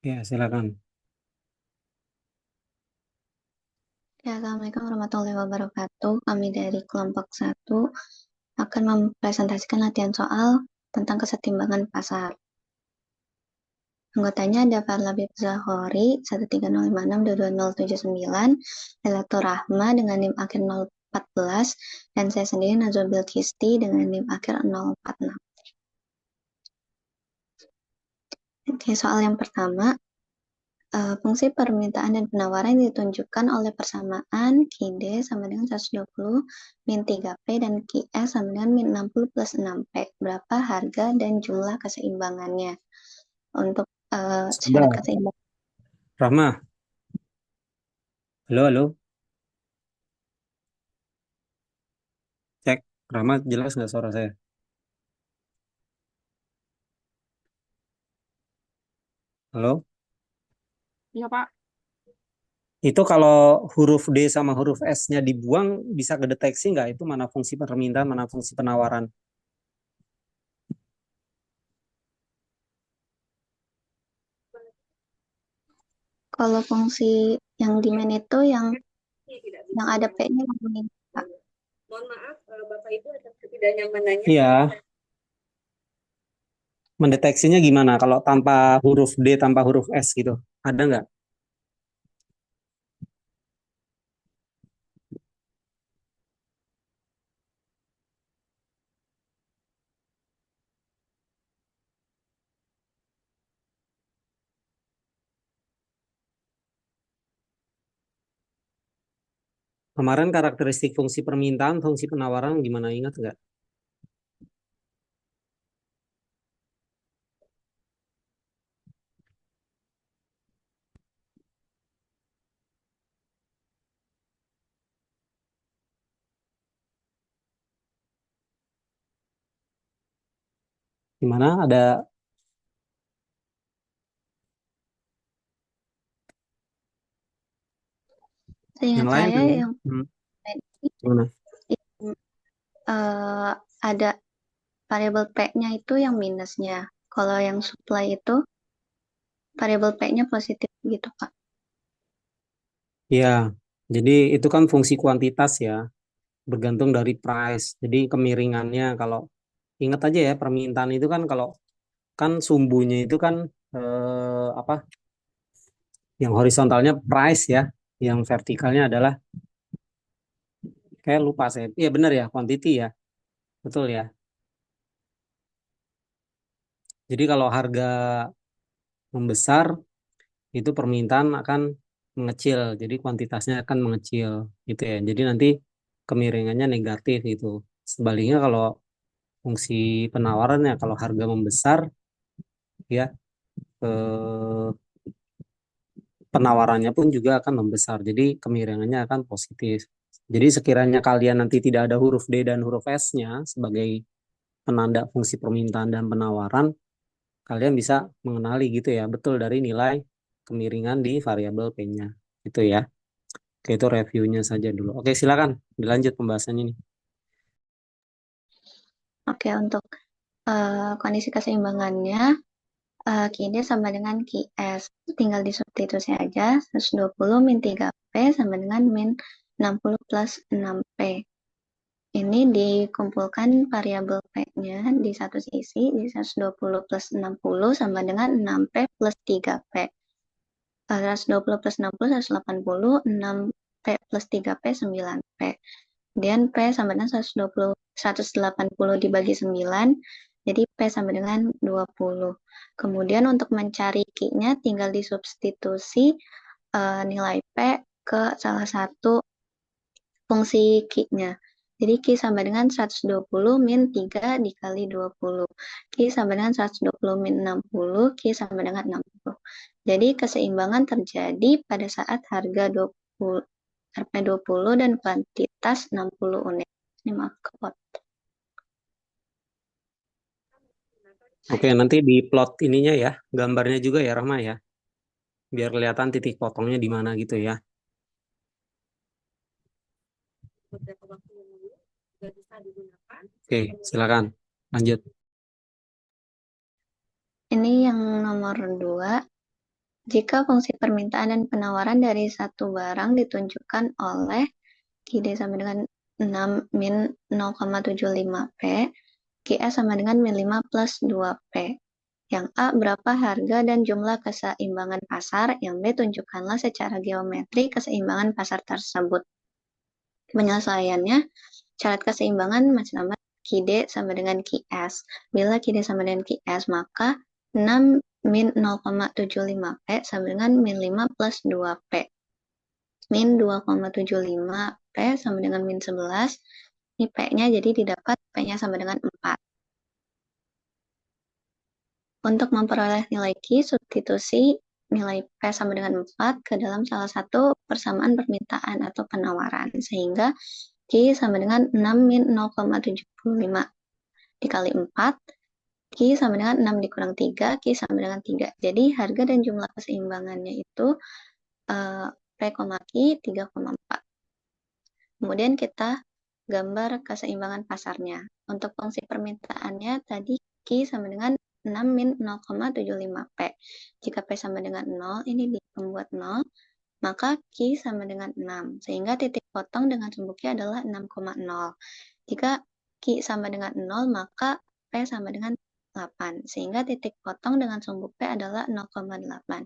Ya, silakan. Ya, Assalamualaikum warahmatullahi wabarakatuh. Kami dari kelompok satu akan mempresentasikan latihan soal tentang kesetimbangan pasar. Anggotanya ada Parlabib Zahori 130562279, Lelatur Rahma dengan NIM akhir 014, dan saya sendiri Nazwa Bilkisti dengan NIM akhir 046. Oke, soal yang pertama, fungsi permintaan dan penawaran ditunjukkan oleh persamaan QD sama dengan 120 min 3P dan QS sama dengan min 60 plus 6P. Berapa harga dan jumlah keseimbangannya? Untuk syarat Sebentar. keseimbangan. Rahma, halo, halo. Cek. Rahma, jelas nggak suara saya? Halo? Iya, Pak. Itu kalau huruf D sama huruf S-nya dibuang, bisa kedeteksi nggak itu mana fungsi permintaan, mana fungsi penawaran? Kalau fungsi yang demand itu Tidak yang bisa ada yang P-nya yang ini, Pak. mohon maaf Bapak Ibu atas ketidaknyamanannya. Iya, mendeteksinya gimana kalau tanpa huruf D, tanpa huruf S gitu? Ada nggak? Kemarin karakteristik fungsi permintaan, fungsi penawaran gimana, ingat nggak? Gimana? Ada Seingat yang lain? saya yang Hmm, ini, gimana? ada variabel P-nya itu yang minusnya. Kalau yang supply itu variabel P-nya positif gitu, Pak. Ya, jadi itu kan fungsi kuantitas ya, bergantung dari price. Jadi kemiringannya kalau ingat aja ya, permintaan itu kan kalau kan sumbunya itu kan apa? Yang horizontalnya price ya, yang vertikalnya adalah kayak lupa saya. Iya benar ya, quantity ya. Betul ya. Jadi kalau harga membesar itu permintaan akan mengecil, jadi kuantitasnya akan mengecil gitu ya. Jadi nanti kemiringannya negatif itu. Sebaliknya kalau fungsi penawarannya kalau harga membesar ya eh, penawarannya pun juga akan membesar. Jadi kemiringannya akan positif. Jadi sekiranya kalian nanti tidak ada huruf D dan huruf S-nya sebagai penanda fungsi permintaan dan penawaran, kalian bisa mengenali gitu ya, betul dari nilai kemiringan di variabel P-nya. Gitu ya. Oke, itu reviewnya saja dulu. Oke, silakan dilanjut pembahasannya nih. Oke, untuk kondisi keseimbangannya, QD sama dengan QS. Tinggal disubstitusi aja, 120 min 3P sama dengan min 60 plus 6P. Ini dikumpulkan variabel P-nya di satu sisi, di 120 plus 60 sama dengan 6P plus 3P. 120 plus 60, 180, 6P plus 3P, 9P. Kemudian P sama dengan 120, 180 dibagi 9, jadi P sama dengan 20. Kemudian untuk mencari Q-nya tinggal disubstitusi nilai P ke salah satu fungsi Q-nya. Jadi Q sama dengan 120 min 3 dikali 20. Q sama dengan 120 min 60, Q sama dengan 60. Jadi keseimbangan terjadi pada saat harga 20, RP20 dan kuantitas 60 unit. Ini maaf kepotong. Oke, nanti di plot ininya ya, gambarnya juga ya, Rahma ya, biar kelihatan titik potongnya di mana gitu ya. Beberapa waktu yang lalu sudah bisa digunakan. Oke, silakan lanjut. Ini yang nomor 2. Jika fungsi permintaan dan penawaran dari satu barang ditunjukkan oleh QD sama dengan 6 min 0,75P, QS sama dengan min 5 plus 2P. Yang A, berapa harga dan jumlah keseimbangan pasar. Yang B, tunjukkanlah secara geometri keseimbangan pasar tersebut. Penyelesaiannya, syarat keseimbangan masih sama QD sama dengan QS. Bila QD sama dengan QS, maka 6 min 0,75P sama dengan min 5 plus 2P. Min 2,75P sama dengan min 11. Ini P-nya jadi didapat P-nya sama dengan 4. Untuk memperoleh nilai Q, substitusi nilai P sama dengan 4 ke dalam salah satu persamaan permintaan atau penawaran. Sehingga Q sama dengan 6 min 0,75 dikali 4. Q sama dengan 6 dikurang 3, Q sama dengan 3. Jadi harga dan jumlah keseimbangannya itu P, Q 3,4. Kemudian kita gambar keseimbangan pasarnya. Untuk fungsi permintaannya tadi Q sama dengan 6 min 0,75P. Jika P sama dengan 0, ini dibuat 0, maka Q sama dengan 6. Sehingga titik potong dengan sumbu Q adalah 6,0. Jika Q sama dengan 0, maka P sama dengan 8. Sehingga titik potong dengan sumbu P adalah 0,8.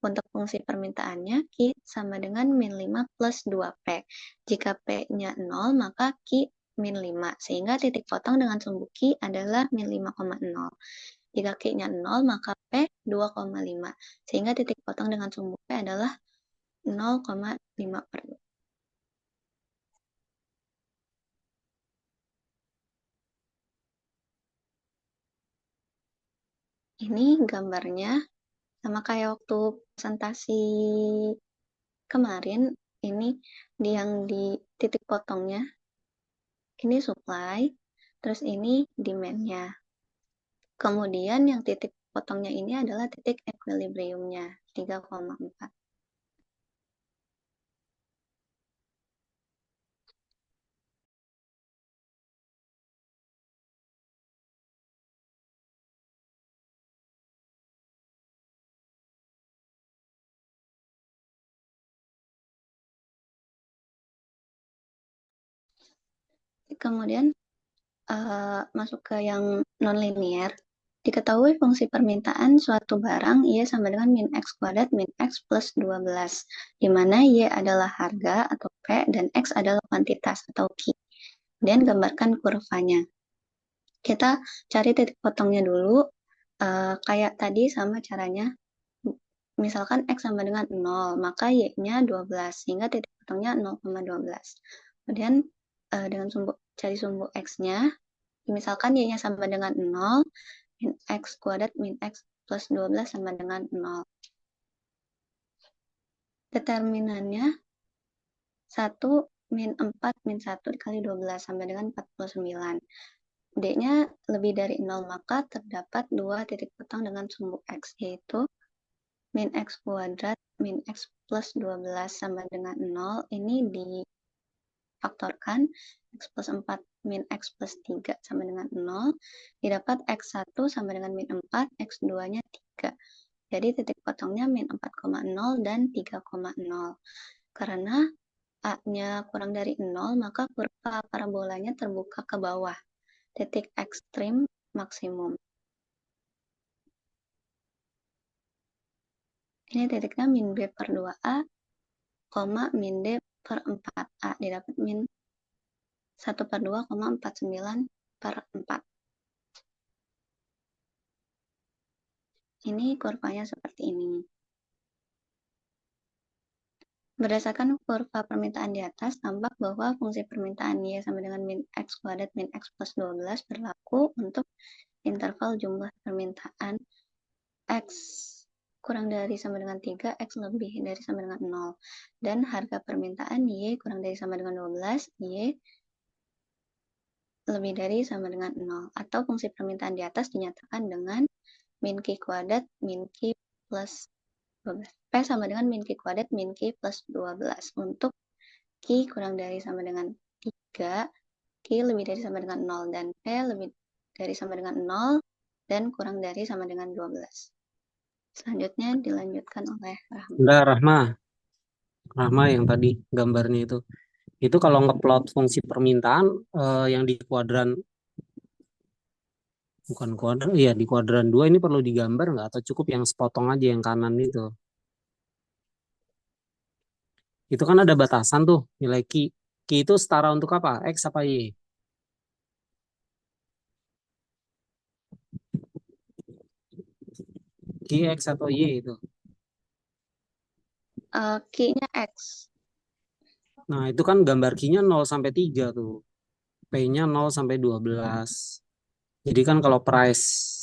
Untuk fungsi permintaannya, Q sama dengan min 5 plus 2P. Jika P-nya 0, maka Q min 5. Sehingga titik potong dengan sumbu Q adalah min 5,0. Jika Q-nya 0, maka P 2,5. Sehingga titik potong dengan sumbu P adalah 0,5 per 2. Ini gambarnya sama kayak waktu presentasi kemarin, ini yang di titik potongnya, ini supply, terus ini demand-nya. Kemudian yang titik potongnya ini adalah titik equilibrium-nya, 3,4. Kemudian masuk ke yang non-linear. Diketahui fungsi permintaan suatu barang Y sama dengan min X kuadrat min X plus 12, di mana Y adalah harga atau P dan X adalah kuantitas atau Q. Kemudian gambarkan kurvanya. Kita cari titik potongnya dulu, kayak tadi sama caranya. Misalkan X sama dengan 0, maka Y-nya 12, sehingga titik potongnya 0,12. Kemudian dengan cari sumbu X-nya, misalkan Y-nya sama dengan 0, min X kuadrat min X plus 12 sama dengan 0. Determinannya 1 min 4 min 1 dikali 12 sama dengan 49. D-nya lebih dari 0, maka terdapat dua titik potong dengan sumbu X, yaitu min X kuadrat min X plus 12 sama dengan 0. Ini difaktorkan, X plus 4 min X plus 3 sama dengan 0. Didapat X1 sama dengan min 4, X2-nya 3. Jadi titik potongnya min 4,0 dan 3,0. Karena A-nya kurang dari 0, maka kurva parabolanya terbuka ke bawah. Titik ekstrim maksimum. Ini titiknya min B per 2A, min D per 4A. Didapat min 1 per 2,49 per 4. Ini kurvanya seperti ini. Berdasarkan kurva permintaan di atas, tampak bahwa fungsi permintaan Y sama dengan min X kuadrat min X plus 12 berlaku untuk interval jumlah permintaan X kurang dari sama dengan 3, X lebih dari sama dengan 0. Dan harga permintaan Y kurang dari sama dengan 12, Y lebih dari sama dengan 0. Atau fungsi permintaan di atas dinyatakan dengan min Q kuadrat min Q plus 12. P sama dengan min Q kuadrat min Q plus 12. Untuk Q kurang dari sama dengan 3, Q lebih dari sama dengan 0, dan P lebih dari sama dengan 0, dan kurang dari sama dengan 12. Selanjutnya dilanjutkan oleh Rahma. Enggak, Rahma yang tadi gambarnya itu. Itu kalau ngeplot fungsi permintaan yang di kuadran, bukan kuadran, iya di kuadran 2 ini perlu digambar nggak? Atau cukup yang sepotong aja yang kanan itu? Itu kan ada batasan tuh nilai Ki. Ki itu setara untuk apa? X apa Y? Ki X atau Y itu. Q-nya X. Nah, itu kan gambar Ki-nya 0 sampai 3 tuh. P-nya 0 sampai 12. Jadi kan kalau price,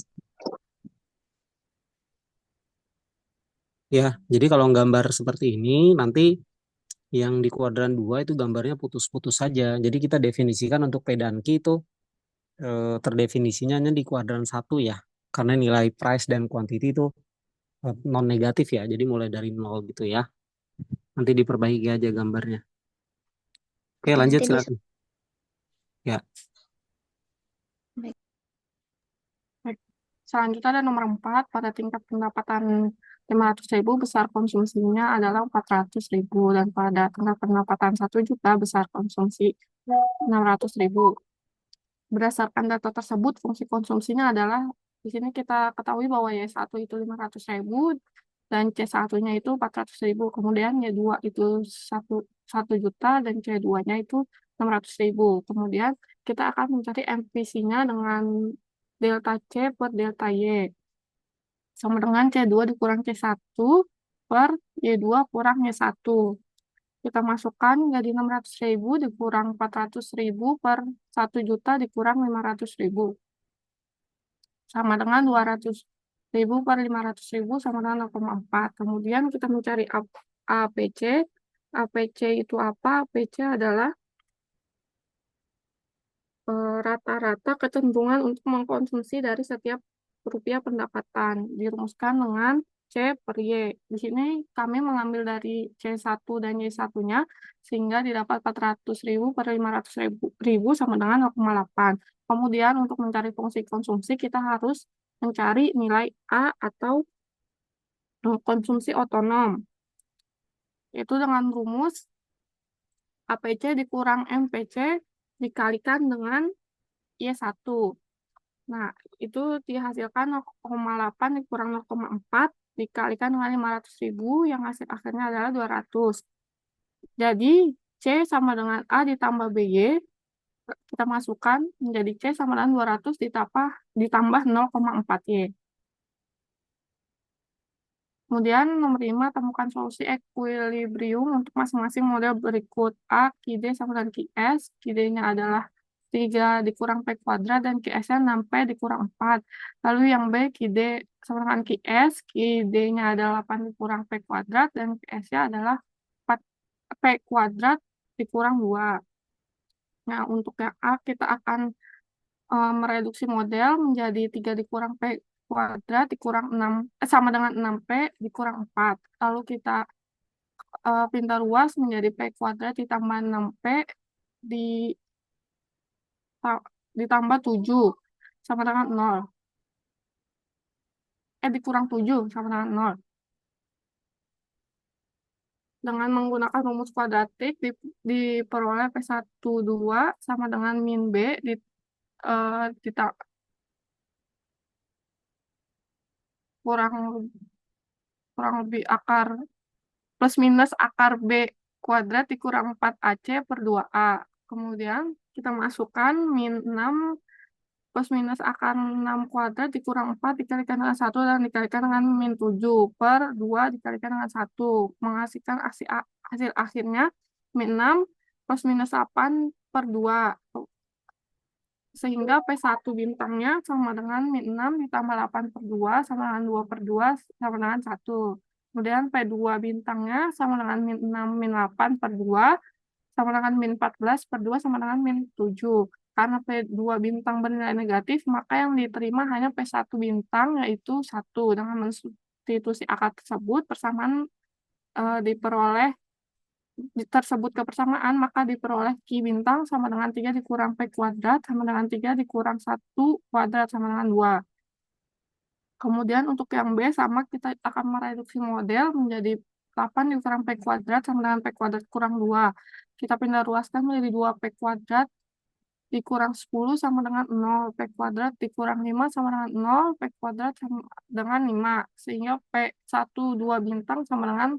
ya, jadi kalau gambar seperti ini, nanti yang di kuadran 2 itu gambarnya putus-putus saja. Jadi kita definisikan untuk P dan Q itu terdefinisinya hanya di kuadran 1 ya. Karena nilai price dan quantity itu non negatif ya. Jadi mulai dari 0 gitu ya. Nanti diperbaiki aja gambarnya. Oke, Oke, lanjut nanti di silakan. Ya. baik. Baik. Selanjutnya ada nomor 4, pada tingkat pendapatan 500.000 besar konsumsinya adalah 400.000 dan pada tingkat pendapatan 1 juta besar konsumsi 600.000. Berdasarkan data tersebut, fungsi konsumsinya adalah di sini kita ketahui bahwa Y1 itu 500.000 dan C1-nya itu 400.000. Kemudian Y2 itu 1 juta dan C2-nya itu 600.000. Kemudian kita akan mencari MPC-nya dengan delta C per delta Y sama dengan C2 dikurang C1 per Y2 kurang Y1. Kita masukkan jadi 600.000 dikurang 400.000 per 1 juta dikurang 500.000. Sama dengan 200.000 per 500.000 sama dengan 0,4. Kemudian kita mencari APC. APC itu apa? APC adalah rata-rata kecenderungan untuk mengkonsumsi dari setiap rupiah pendapatan. Dirumuskan dengan C per Y. Di sini kami mengambil dari C1 dan Y1-nya sehingga didapat 400.000 per 500.000 sama dengan 0,8. Kemudian untuk mencari fungsi konsumsi kita harus mencari nilai A atau konsumsi otonom. Yaitu dengan rumus APC dikurang MPC dikalikan dengan Y1. Nah, itu dihasilkan 0,8 dikurang 0,4 dikalikan dengan 500.000 yang hasil akhirnya adalah 200. Jadi, C sama dengan A ditambah BY, kita masukkan menjadi C sama dengan 200 ditambah 0,4Y. Kemudian nomor 5, temukan solusi equilibrium untuk masing-masing model berikut. A, QD sama dengan QS. QD-nya adalah 3 dikurang P kuadrat dan QS-nya 6P dikurang 4. Lalu yang B, QD sama dengan QS. QD-nya adalah 8 dikurang P kuadrat dan QS-nya adalah 4 P kuadrat dikurang 2. Nah, untuk yang A kita akan mereduksi model menjadi 3 dikurang P kuadrat dikurang 6 sama dengan 6P dikurang 4. Lalu kita pinta ruas menjadi P kuadrat ditambah 6P di, ditambah 7 sama dengan 0. Dikurang 7 sama dengan 0. Dengan menggunakan rumus kuadratik diperoleh P12 sama dengan min B eh, kurang kurang lebih akar plus minus akar B kuadrat dikurang 4AC per 2A. Kemudian kita masukkan min 6 plus minus akar 6 kuadrat dikurang 4 dikalikan dengan 1 dan dikalikan dengan min 7 per 2 dikalikan dengan 1. Menghasilkan hasil akhirnya min 6 plus minus 8 per 2. Sehingga P1 bintangnya sama dengan min 6 ditambah 8 per 2 sama dengan 2 per 2 sama dengan 1. Kemudian P2 bintangnya sama dengan min 6 min 8 per 2 sama dengan min 14 per 2 sama dengan min 7. Karena P2 bintang bernilai negatif, maka yang diterima hanya P1 bintang yaitu 1. Dengan mensubstitusi akar tersebut, persamaan diperoleh tersebut kebersamaan, maka diperoleh Ki bintang sama dengan 3 dikurang P kuadrat sama dengan 3 dikurang 1 kuadrat sama dengan 2. Kemudian untuk yang B sama kita akan mereduksi model menjadi 8 dikurang P kuadrat sama dengan P kuadrat kurang 2. Kita pindah ruaskan menjadi 2 P kuadrat dikurang 10 sama dengan 0. P kuadrat dikurang 5 sama dengan 0. P kuadrat sama dengan 5. Sehingga P1 2 bintang sama dengan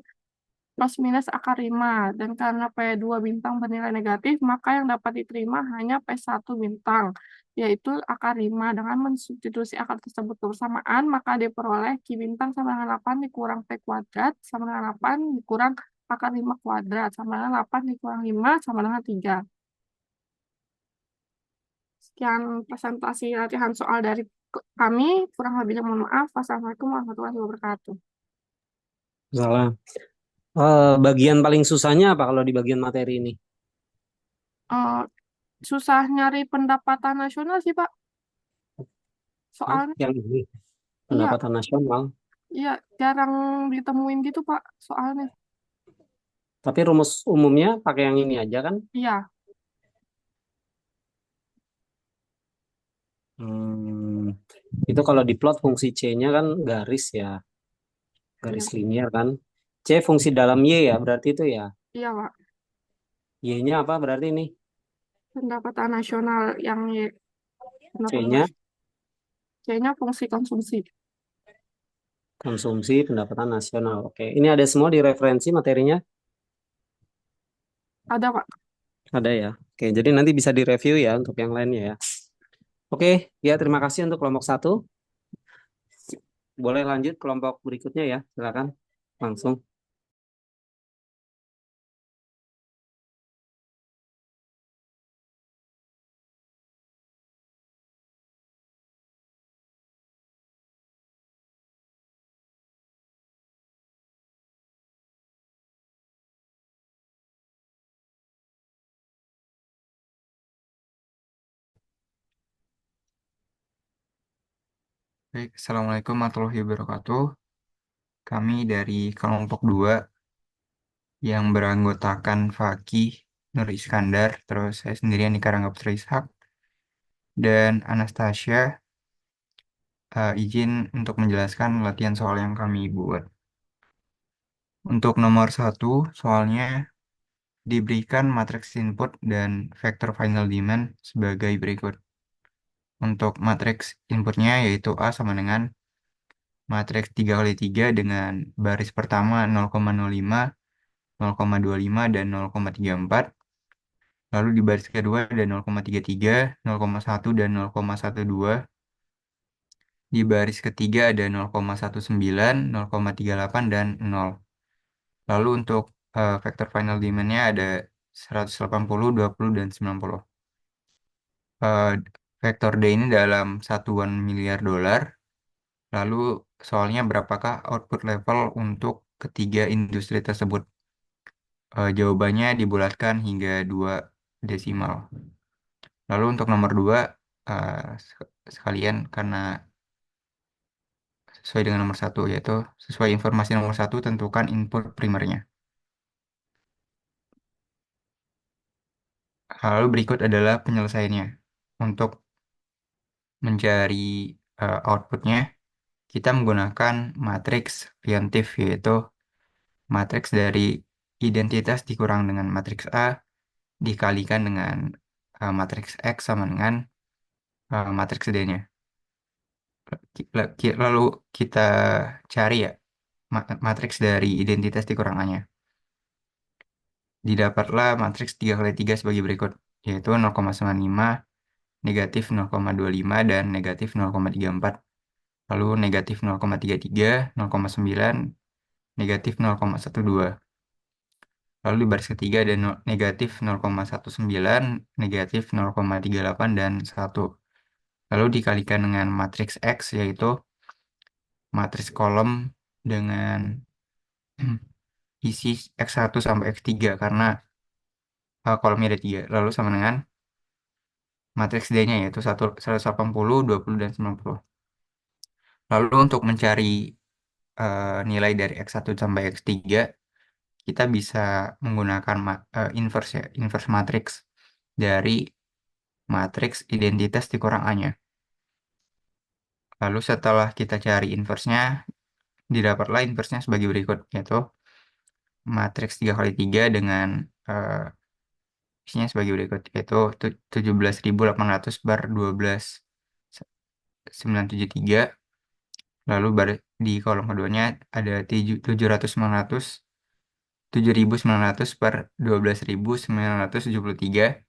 plus minus akar 5. Dan karena P2 bintang bernilai negatif, maka yang dapat diterima hanya P1 bintang, yaitu akar 5. Dengan mensubstitusi akar tersebut bersamaan, maka diperoleh Q bintang sama dengan 8 dikurang P kuadrat sama dengan 8 dikurang akar 5 kuadrat sama dengan 8 dikurang 5 sama dengan 3. Sekian presentasi latihan soal dari kami. Kurang lebihnya mohon maaf. Wassalamualaikum warahmatullahi wabarakatuh. Salah. Bagian paling susahnya apa kalau di bagian materi ini? Eh, susah nyari pendapatan nasional sih, Pak. Hah? Soalnya, Yang ini iya, pendapatan nasional. iya, jarang ditemuin gitu, Pak, soalnya. Tapi rumus umumnya pakai yang ini aja kan? Iya, Hmm, itu kalau diplot fungsi C-nya kan garis ya, iya, garis linier kan. C fungsi dalam Y ya, berarti itu ya. iya, Pak. Y-nya apa berarti ini? Pendapatan nasional yang pendapatan C-nya nasional. C-nya fungsi konsumsi. konsumsi pendapatan nasional. Oke, ini ada semua di referensi materinya? Ada, Pak. Ada ya. Oke, jadi nanti bisa direview ya untuk yang lainnya ya. Oke, ya terima kasih untuk kelompok satu. Boleh lanjut kelompok berikutnya ya, silakan langsung. Baik, Assalamualaikum warahmatullahi wabarakatuh. Kami dari kelompok 2 yang beranggotakan Fakih, Nur Iskandar, terus saya sendirian di Karanggap Ishak, dan Anastasia, izin untuk menjelaskan latihan soal yang kami buat. Untuk nomor 1, soalnya diberikan matriks input dan vektor final demand sebagai berikut. Untuk matriks inputnya yaitu A sama dengan matriks 3 kali 3 dengan baris pertama 0,05, 0,25 dan 0,34. Lalu di baris kedua ada 0,33, 0,1 dan 0,12. Di baris ketiga ada 0,19, 0,38 dan 0. Lalu untuk vektor final demand-nya ada 180, 20 dan 90. Eh, Vektor D ini dalam satuan miliar dolar. Lalu soalnya berapakah output level untuk ketiga industri tersebut? Jawabannya dibulatkan hingga 2 desimal. Lalu untuk nomor 2, sekalian karena sesuai dengan nomor 1, yaitu sesuai informasi nomor 1 tentukan input primernya. Lalu berikut adalah penyelesaiannya. Untuk mencari outputnya, kita menggunakan matriks preemptif, yaitu matriks dari identitas dikurang dengan matriks A dikalikan dengan matriks X sama dengan matriks D-nya. Lalu kita cari ya matriks dari identitas dikurangannya. Didapatlah matriks 3 kali 3 sebagai berikut, yaitu 0,95, negatif 0,25, dan negatif 0,34. Lalu negatif 0,33, 0,9, negatif 0,12. Lalu di baris ketiga ada negatif 0,19, negatif 0,38, dan 1. Lalu dikalikan dengan matriks X, yaitu matriks kolom dengan isi X1 sampai X3, karena kolomnya ada 3. Lalu sama dengan matriks D-nya yaitu 180, 20, dan 90. Lalu untuk mencari nilai dari X1 sampai X3, kita bisa menggunakan inverse ya, inverse matriks dari matriks identitas dikurang A-nya. Lalu setelah kita cari inverse-nya, didapatlah inverse-nya sebagai berikut, yaitu matriks 3 kali 3 dengan isinya sebagai berikut, yaitu 17.800 per 12.973. Lalu di kolom keduanya ada 7.900 per 12.973.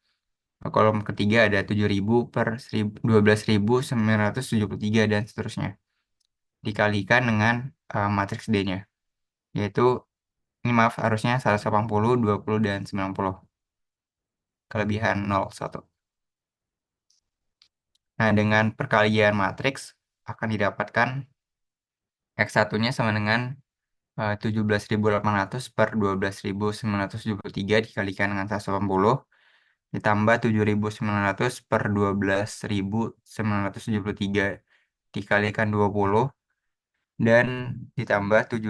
Kolom ketiga ada 7.000 per 12.973 dan seterusnya. Dikalikan dengan matriks D-nya, yaitu ini maaf harusnya 180, 20, dan 90. Kelebihan 0, 1. Nah, dengan perkalian matriks akan didapatkan X1-nya sama dengan 17.800 per 12.973 dikalikan dengan 180 ditambah 7.900 per 12.973 dikalikan 20 dan ditambah 7.000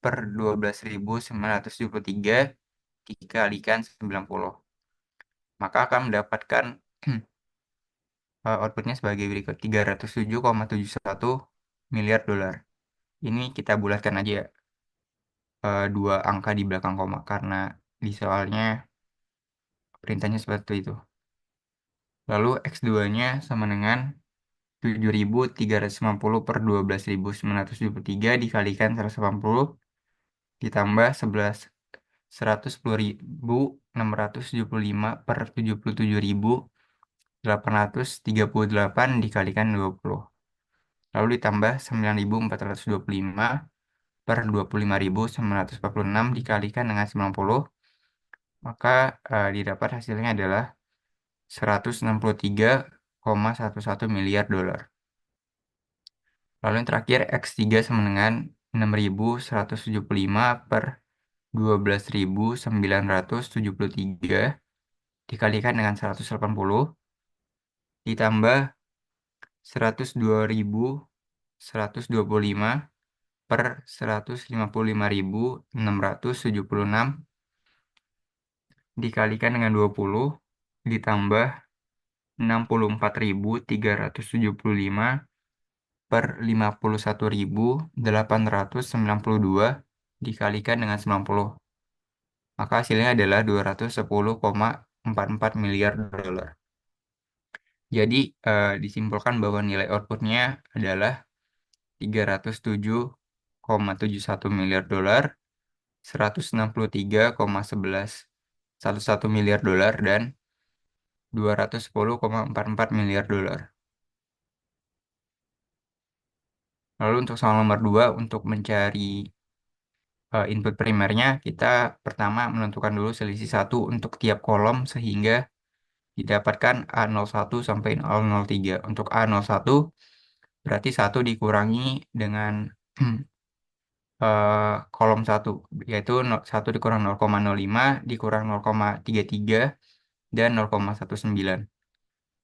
per 12.973 dikalikan 90. Maka akan mendapatkan outputnya sebagai berikut, 307,71 miliar dolar. Ini kita bulatkan aja ya, dua angka di belakang koma, karena di soalnya perintahnya seperti itu. Lalu X2-nya sama dengan 7.350 per 12.973 dikalikan 180 ditambah 110.675 per 77.838 dikalikan 20. Lalu ditambah 9.425 per 25.946 dikalikan dengan 90. Maka didapat hasilnya adalah 163,11 miliar dolar. Lalu yang terakhir, X3 sama dengan 6.175 per 12.973 dikalikan dengan 180 ditambah 102.125 per 155.676 dikalikan dengan 20 ditambah 64.375 per 51.892 dikalikan dengan 90. Maka hasilnya adalah 210,44 miliar dolar. Jadi disimpulkan bahwa nilai outputnya adalah 307,71 miliar dolar, 163,11 miliar dolar, dan 210,44 miliar dolar. Lalu untuk soal nomor 2, untuk mencari input primernya, kita pertama menentukan dulu selisih 1 untuk tiap kolom sehingga didapatkan A01 sampai A03. Untuk A01 berarti 1 dikurangi dengan kolom 1, yaitu 1 dikurang 0,05 dikurang 0,33 dan 0,19.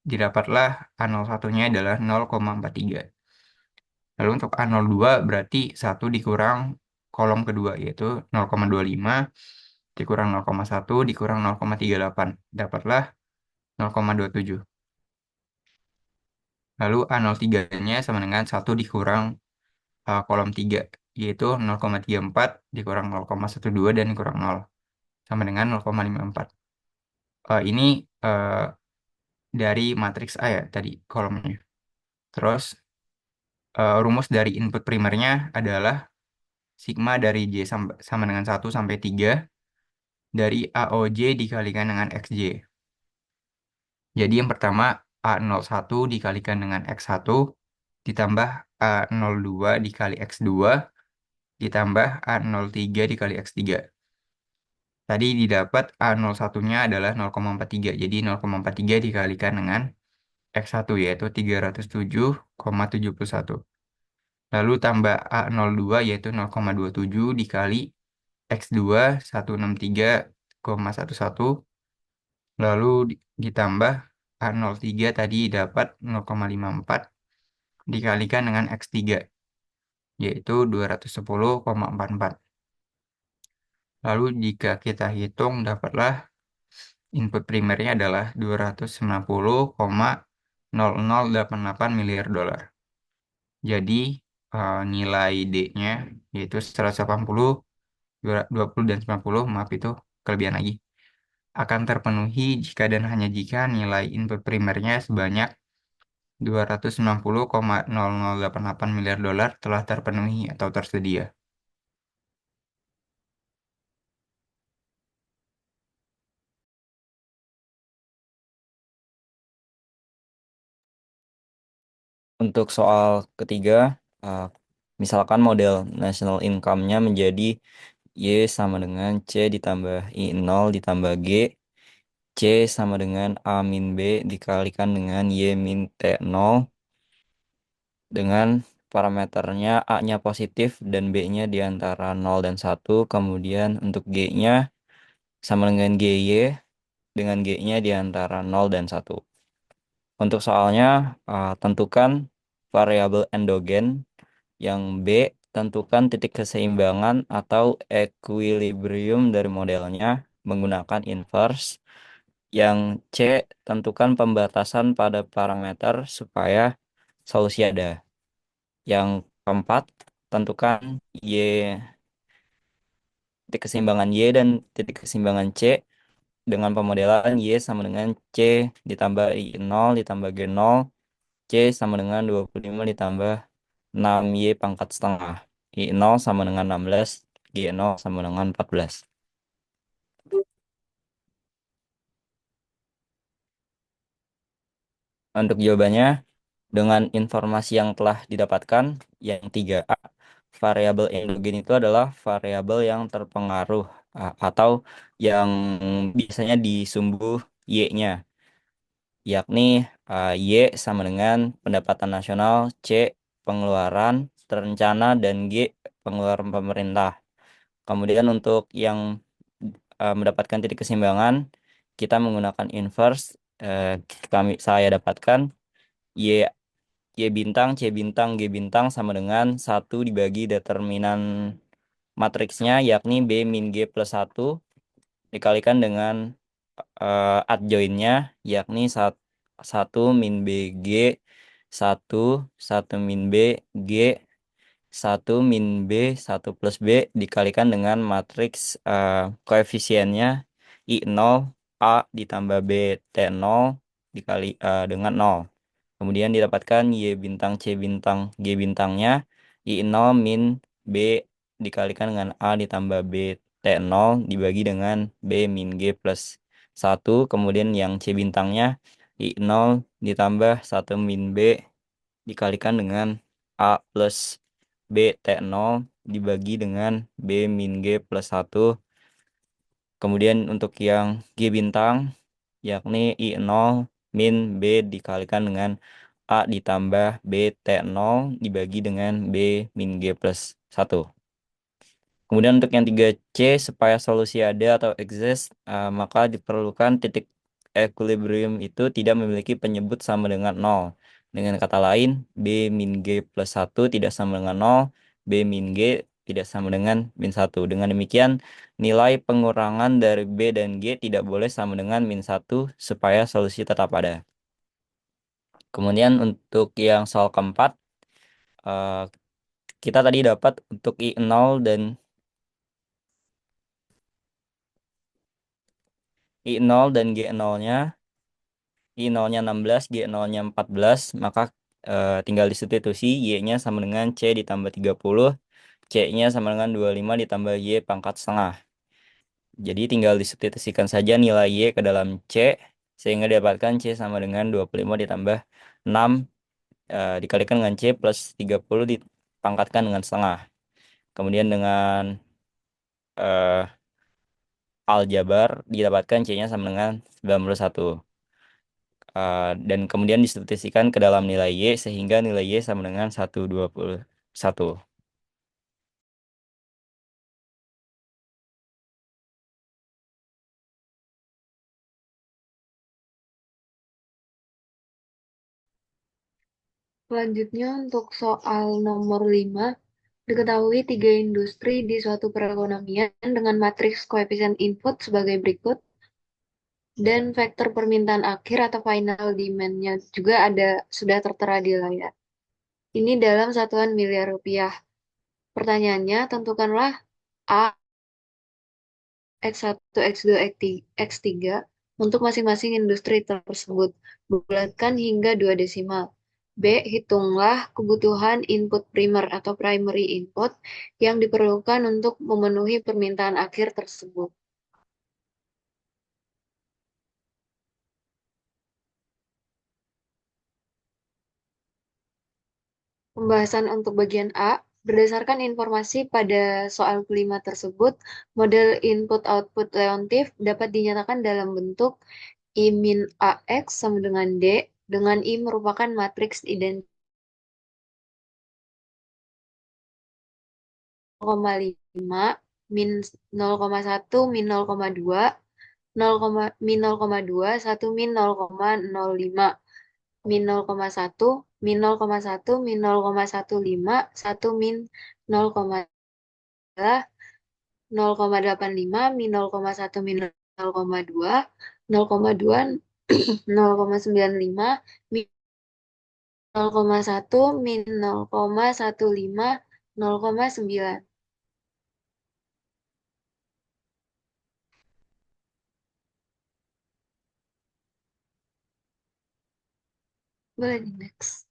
Didapatlah A01-nya adalah 0,43. Lalu untuk A02 berarti 1 dikurang kolom kedua, yaitu 0,25 dikurang 0,1 dikurang 0,38. Dapatlah 0,27. Lalu A03-nya sama dengan 1 dikurang kolom 3, yaitu 0,34 dikurang 0,12 dan kurang 0, sama dengan 0,54. Ini dari matriks A ya tadi kolomnya. Terus rumus dari input primernya adalah sigma dari J sama dengan 1 sampai 3 dari AOJ dikalikan dengan XJ. Jadi yang pertama A01 dikalikan dengan X1 ditambah A02 dikali X2 ditambah A03 dikali X3. Tadi didapat A01-nya adalah 0,43. Jadi 0,43 dikalikan dengan X1 yaitu 307,71. Lalu tambah A02 yaitu 0,27 dikali X2 163,11. Lalu ditambah A03 tadi dapat 0,54 dikalikan dengan X3 yaitu 210,44. Lalu jika kita hitung dapatlah input primernya adalah 290,0088 miliar dolar. Jadi nilai D-nya yaitu 180, 20, dan 90, maaf itu kelebihan lagi, akan terpenuhi jika dan hanya jika nilai input primernya sebanyak 260,0088 miliar dolar telah terpenuhi atau tersedia. Untuk soal ketiga, uh, misalkan model national income-nya menjadi Y sama dengan C ditambah I0 ditambah G, C sama dengan A min B dikalikan dengan Y min T0, dengan parameternya A-nya positif dan B-nya di antara 0 dan 1. Kemudian untuk G-nya sama dengan GY dengan G-nya di antara 0 dan 1. Untuk soalnya, tentukan variabel endogen. Yang B, tentukan titik keseimbangan atau equilibrium dari modelnya menggunakan inverse. Yang C, tentukan pembatasan pada parameter supaya solusi ada. Yang keempat, tentukan Y, titik keseimbangan Y dan titik keseimbangan C dengan pemodelan Y sama dengan C ditambah I0 ditambah G0, C sama dengan 25 ditambah 6Y pangkat setengah. I0 sama dengan 16, G0 sama dengan 14. Untuk jawabannya, dengan informasi yang telah didapatkan, yang 3A, variabel endogen itu adalah variabel yang terpengaruh atau yang biasanya disumbu Y-nya, yakni Y sama dengan pendapatan nasional, C pengeluaran terencana, dan G pengeluaran pemerintah. Kemudian untuk yang mendapatkan titik keseimbangan, kita menggunakan inverse. Saya dapatkan Y Y bintang, C bintang, G bintang sama dengan 1 dibagi determinan matriksnya, yakni B min G plus 1 dikalikan dengan adjoinnya, yakni 1 min B G, 1, 1 min B G, 1 min B, 1 plus B dikalikan dengan matriks koefisiennya I0, A ditambah B T0 dikali dengan 0. Kemudian didapatkan Y bintang, C bintang, G bintangnya I0 min B dikalikan dengan A ditambah B T0 dibagi dengan B min G plus 1. Kemudian yang C bintangnya I0 ditambah 1 min B dikalikan dengan A plus B T0 dibagi dengan B min G plus 1. Kemudian untuk yang G bintang, yakni I0 min B dikalikan dengan A ditambah B T0 dibagi dengan B min G plus 1. Kemudian untuk yang 3C, supaya solusi ada atau exist, maka diperlukan titik equilibrium itu tidak memiliki penyebut sama dengan 0. Dengan kata lain, B min G plus 1 tidak sama dengan 0, B min G tidak sama dengan min 1. Dengan demikian, nilai pengurangan dari B dan G tidak boleh sama dengan min 1 supaya solusi tetap ada. Kemudian untuk yang soal keempat, eh, kita tadi dapat untuk I0 dan I0 dan G0-nya, I0-nya 16, G0-nya 14, maka tinggal disubstitusi, Y-nya sama dengan C ditambah 30, C-nya sama dengan 25 ditambah Y pangkat setengah. Jadi tinggal disubstitusikan saja nilai Y ke dalam C, sehingga didapatkan C sama dengan 25 ditambah 6 dikalikan dengan C plus 30 dipangkatkan dengan setengah. Kemudian dengan eh, aljabar didapatkan C-nya sama dengan 91. Dan kemudian disubstitusikan ke dalam nilai Y sehingga nilai Y sama dengan 121. Selanjutnya untuk soal nomor 5, diketahui tiga industri di suatu perekonomian dengan matriks koefisien input sebagai berikut, dan vektor permintaan akhir atau final demand-nya juga sudah tertera di layar. Ini dalam satuan miliar rupiah. Pertanyaannya, tentukanlah A, X1, X2, X3 untuk masing-masing industri tersebut. Bulatkan hingga 2 desimal. B, hitunglah kebutuhan input primer atau primary input yang diperlukan untuk memenuhi permintaan akhir tersebut. Pembahasan untuk bagian A, berdasarkan informasi pada soal kelima tersebut, model input-output Leontief dapat dinyatakan dalam bentuk I min AX sama dengan D, dengan I merupakan matriks identitas 0,5, min 0,1, min 0,2, 0, min 0,2, 1 min 0,05, min 0,1, min 0,1, min 0,15, 1 min 0,85, min 0,1, min 0,2, 0,2, 0,95, min 0,1, min 0,15, 0,9. Boleh di next.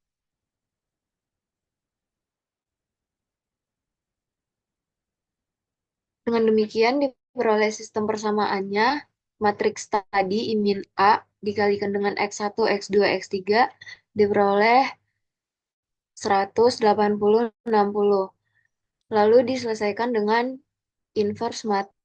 Dengan demikian diperoleh sistem persamaannya, matriks tadi I min A dikalikan dengan X1, X2, X3 diperoleh 100, 80, 60. Lalu diselesaikan dengan inverse matriks.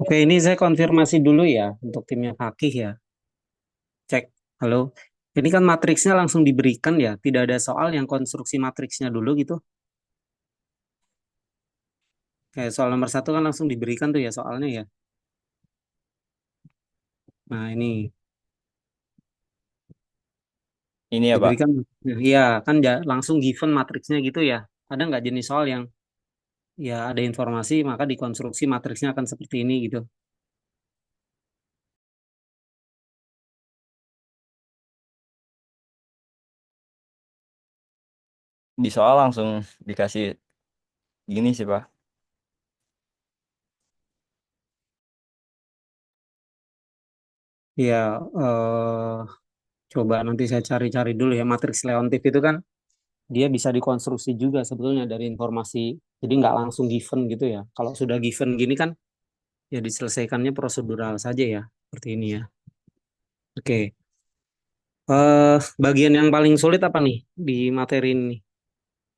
Oke, ini saya konfirmasi dulu ya untuk timnya Fakih ya. Cek, halo. Ini kan matriksnya langsung diberikan ya, tidak ada soal yang konstruksi matriksnya dulu gitu. Kayak soal nomor satu kan langsung diberikan tuh ya soalnya ya. Nah ini Ini ya Pak. diberikan, nah, iya kan langsung given matriksnya gitu ya. Ada nggak jenis soal yang ya ada informasi maka dikonstruksi matriksnya akan seperti ini gitu. Di soal langsung dikasih gini sih Pak. Ya, coba nanti saya cari-cari dulu ya matriks Leontief itu kan dia bisa dikonstruksi juga sebetulnya dari informasi. Jadi nggak langsung given gitu ya. Kalau sudah given gini kan ya diselesaikannya prosedural saja ya seperti ini ya. Oke. Bagian yang paling sulit apa nih di materi ini nih,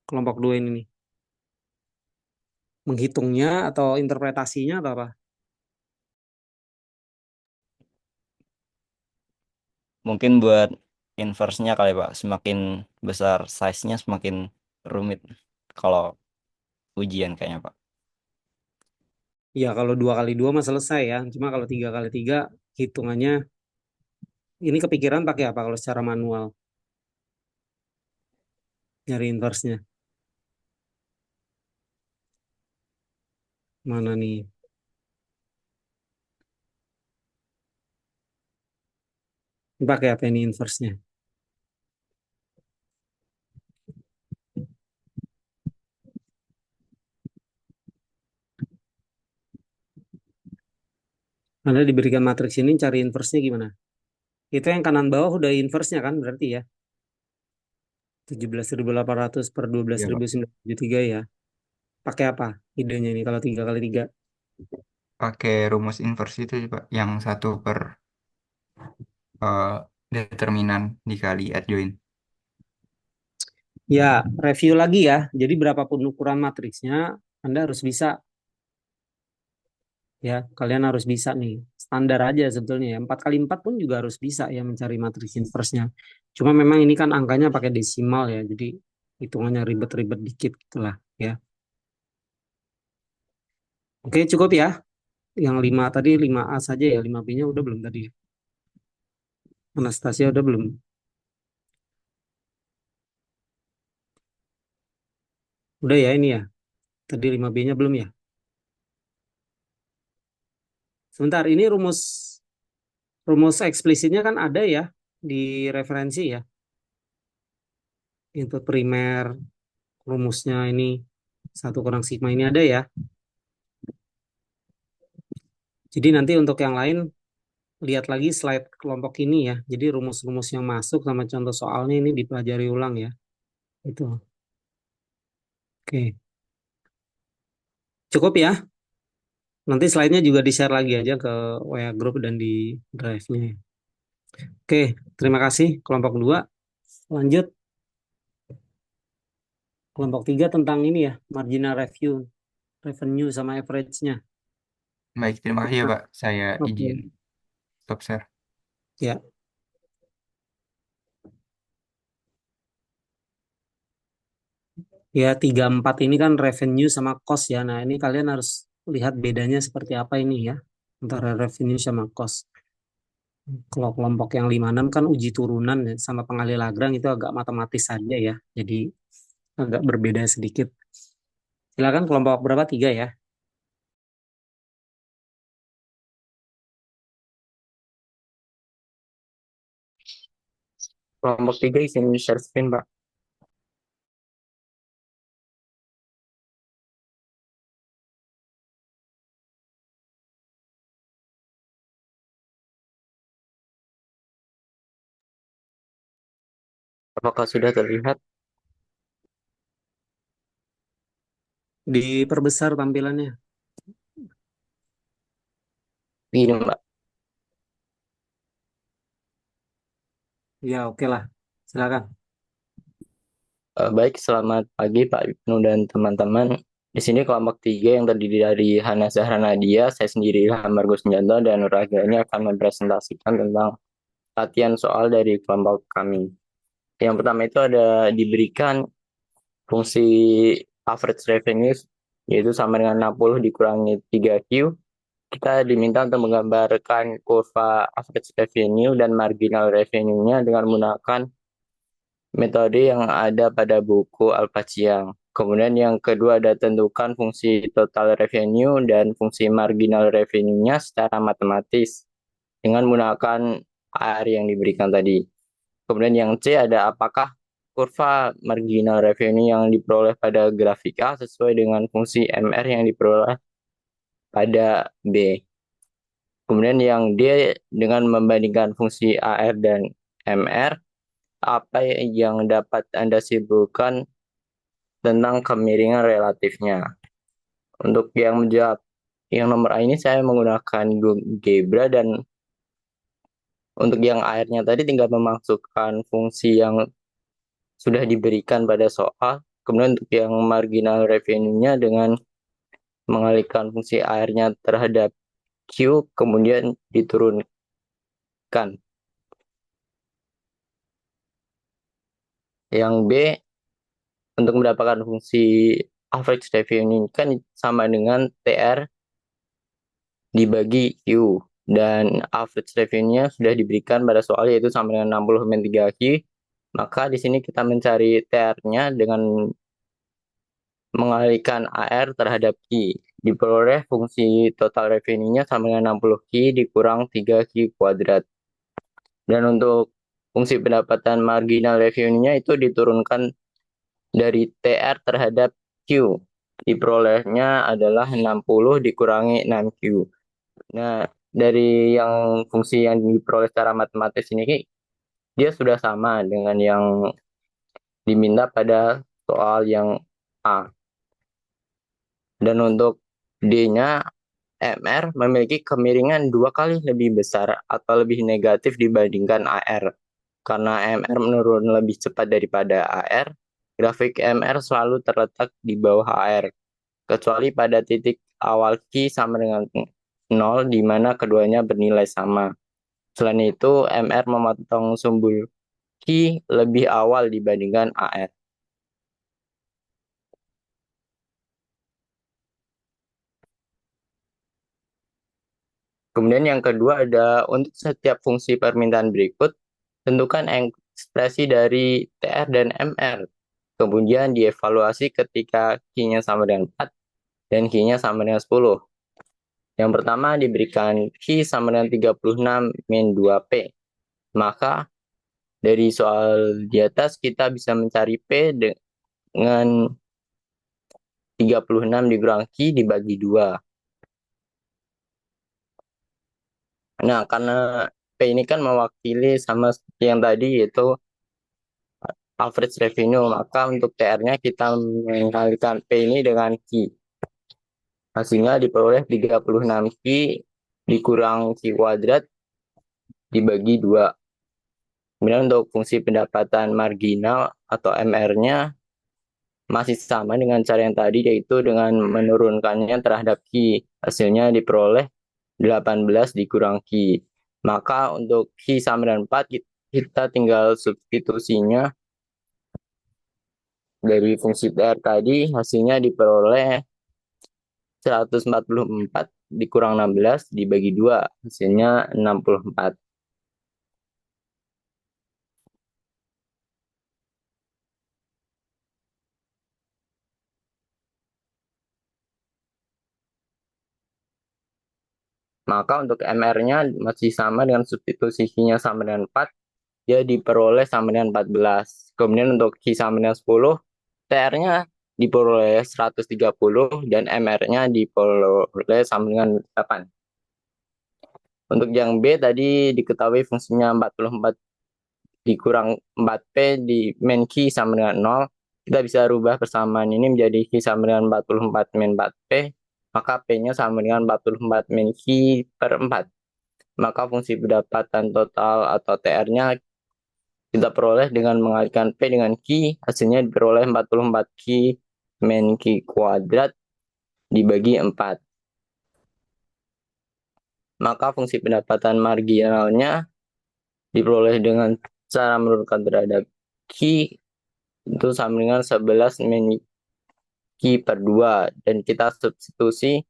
kelompok dua ini nih? Menghitungnya atau interpretasinya atau apa? Mungkin buat inverse-nya kali Pak. Semakin besar size-nya semakin rumit kalau ujian kayaknya Pak. Ya kalau dua kali dua mah selesai ya. Cuma kalau tiga kali tiga hitungannya ini kepikiran pakai apa kalau secara manual nyari inverse-nya? Mana nih? Ini pakai apa ini inverse-nya? Anda diberikan matriks ini cari inverse-nya gimana? Itu yang kanan bawah udah inverse-nya kan berarti ya. 17.800 per dua belas Iya, Pak. ribu sembilan ratus tujuh puluh tiga ya. Pakai apa idenya ini kalau 3 kali 3? Pakai rumus inversi itu sih, Pak. Yang 1 per eh, determinan dikali adjoint. Ya, review lagi ya. Jadi berapapun ukuran matriksnya, Anda harus bisa ya. Kalian harus bisa nih. Standar aja sebetulnya ya. 4 kali 4 pun juga harus bisa ya mencari matriks inversnya. Cuma memang ini kan angkanya pakai desimal ya. Jadi hitungannya ribet-ribet dikit gitulah ya. Oke, cukup ya. Yang 5 tadi 5A saja ya. 5B-nya udah belum tadi ya? Anastasia udah belum? Udah ya ini ya. Tadi 5B-nya belum ya? Sebentar, ini rumus rumus eksplisitnya kan ada ya di referensi ya. Input primer, rumusnya ini 1 kurang sigma ini ada ya. Jadi nanti untuk yang lain lihat lagi slide kelompok ini ya. Jadi rumus-rumus yang masuk sama contoh soalnya ini dipelajari ulang ya. Itu. Oke. Cukup ya. Nanti slide-nya juga di-share lagi aja ke WA group dan di drive-nya. Oke, terima kasih kelompok 2. Lanjut kelompok 3 tentang ini ya, marginal revenue sama average-nya. Baik, terima kasih ya, Pak. Saya izin Oke. stop share. Ya. Ya, 3 4 ini kan revenue sama cost ya. Nah, ini kalian harus lihat bedanya seperti apa ini ya. Antara revenue sama cost. Kalau kelompok yang 5 6 kan uji turunan ya, sama pengalih Lagrange itu agak matematis saja ya. Jadi agak berbeda sedikit. Silakan kelompok berapa? 3 ya. Kelompok 3 izin share screen, Pak. Apakah sudah terlihat? Diperbesar tampilannya. Begini, Pak. Ya, oke lah. Silakan. Baik, selamat pagi Pak Ibnu dan teman-teman. Di sini kelompok 3 yang terdiri dari Hana Zahra Nadia, saya sendiri Ilham Margo Senjanto, dan Nur Agha ini akan mempresentasikan tentang latihan soal dari kelompok kami. Yang pertama itu ada diberikan fungsi average revenue, yaitu sama dengan 60 dikurangi 3Q. Kita diminta untuk menggambarkan kurva average revenue dan marginal revenue-nya dengan menggunakan metode yang ada pada buku Alphaciang. Kemudian yang kedua ada tentukan fungsi total revenue dan fungsi marginal revenue-nya secara matematis dengan menggunakan AR yang diberikan tadi. Kemudian yang C ada apakah kurva marginal revenue yang diperoleh pada grafik A sesuai dengan fungsi MR yang diperoleh pada B. Kemudian yang D dengan membandingkan fungsi AR dan MR, apa yang dapat Anda simpulkan tentang kemiringan relatifnya? Untuk yang menjawab yang nomor A ini saya menggunakan GeoGebra, dan untuk yang AR-nya tadi tinggal memasukkan fungsi yang sudah diberikan pada soal. Kemudian untuk yang marginal revenue-nya dengan mengalihkan fungsi AR-nya terhadap Q, kemudian diturunkan. Yang B, untuk mendapatkan fungsi average revenue kan sama dengan TR dibagi Q, dan average revenue-nya sudah diberikan pada soal yaitu sama dengan 60 min 3Q. Maka di sini kita mencari TR-nya dengan mengalihkan AR terhadap Q. Diperoleh fungsi total revenue-nya sama dengan 60Q dikurang 3Q kuadrat. Dan untuk fungsi pendapatan marginal revenue-nya itu diturunkan dari TR terhadap Q. Diperolehnya adalah 60 dikurangi 6Q. Nah, dari yang fungsi yang diperoleh secara matematis ini, dia sudah sama dengan yang diminta pada soal yang A. Dan untuk D-nya, MR memiliki kemiringan 2 kali lebih besar atau lebih negatif dibandingkan AR. Karena MR menurun lebih cepat daripada AR, grafik MR selalu terletak di bawah AR, kecuali pada titik awal Q sama dengan 0, di mana keduanya bernilai sama. Selain itu, MR memotong sumbu Q lebih awal dibandingkan AR. Kemudian yang kedua ada untuk setiap fungsi permintaan berikut, tentukan ekspresi dari TR dan MR. Kemudian dievaluasi ketika Q-nya sama dengan 4 dan Q-nya sama dengan 10. Yang pertama diberikan Q sama dengan 36 min 2P. Maka dari soal di atas kita bisa mencari P dengan 36 dikurang Q dibagi 2. Nah, karena P ini kan mewakili sama seperti yang tadi yaitu average revenue, maka untuk TR-nya kita mengkalikan P ini dengan Q. Hasilnya diperoleh 36 Q dikurang Q kuadrat dibagi 2. Kemudian untuk fungsi pendapatan marginal atau MR-nya masih sama dengan cara yang tadi, yaitu dengan menurunkannya terhadap Q. Hasilnya diperoleh 18 dikurang Q. Maka untuk Q sama dengan 4, kita tinggal substitusinya dari fungsi TR tadi, hasilnya diperoleh 144 dikurang 16 dibagi 2, hasilnya 64. Maka untuk MR-nya masih sama dengan substitusi Q-nya sama dengan 4, dia diperoleh sama dengan 14. Kemudian untuk Q sama dengan 10, TR-nya diperoleh 130 dan MR-nya diperoleh sama dengan 8. Untuk yang B tadi diketahui fungsinya 44 dikurang 4P di min Q sama dengan 0. Kita bisa rubah persamaan ini menjadi Q sama dengan 44 min 4P. Maka P-nya sama dengan 44 min Q per 4. Maka fungsi pendapatan total atau TR-nya kita peroleh dengan mengalihkan P dengan Q. Hasilnya diperoleh 44 Q min Q kuadrat dibagi 4. Maka fungsi pendapatan marginalnya diperoleh dengan cara menurunkan terhadap Q itu sama dengan 11 min Q per 2. Dan kita substitusi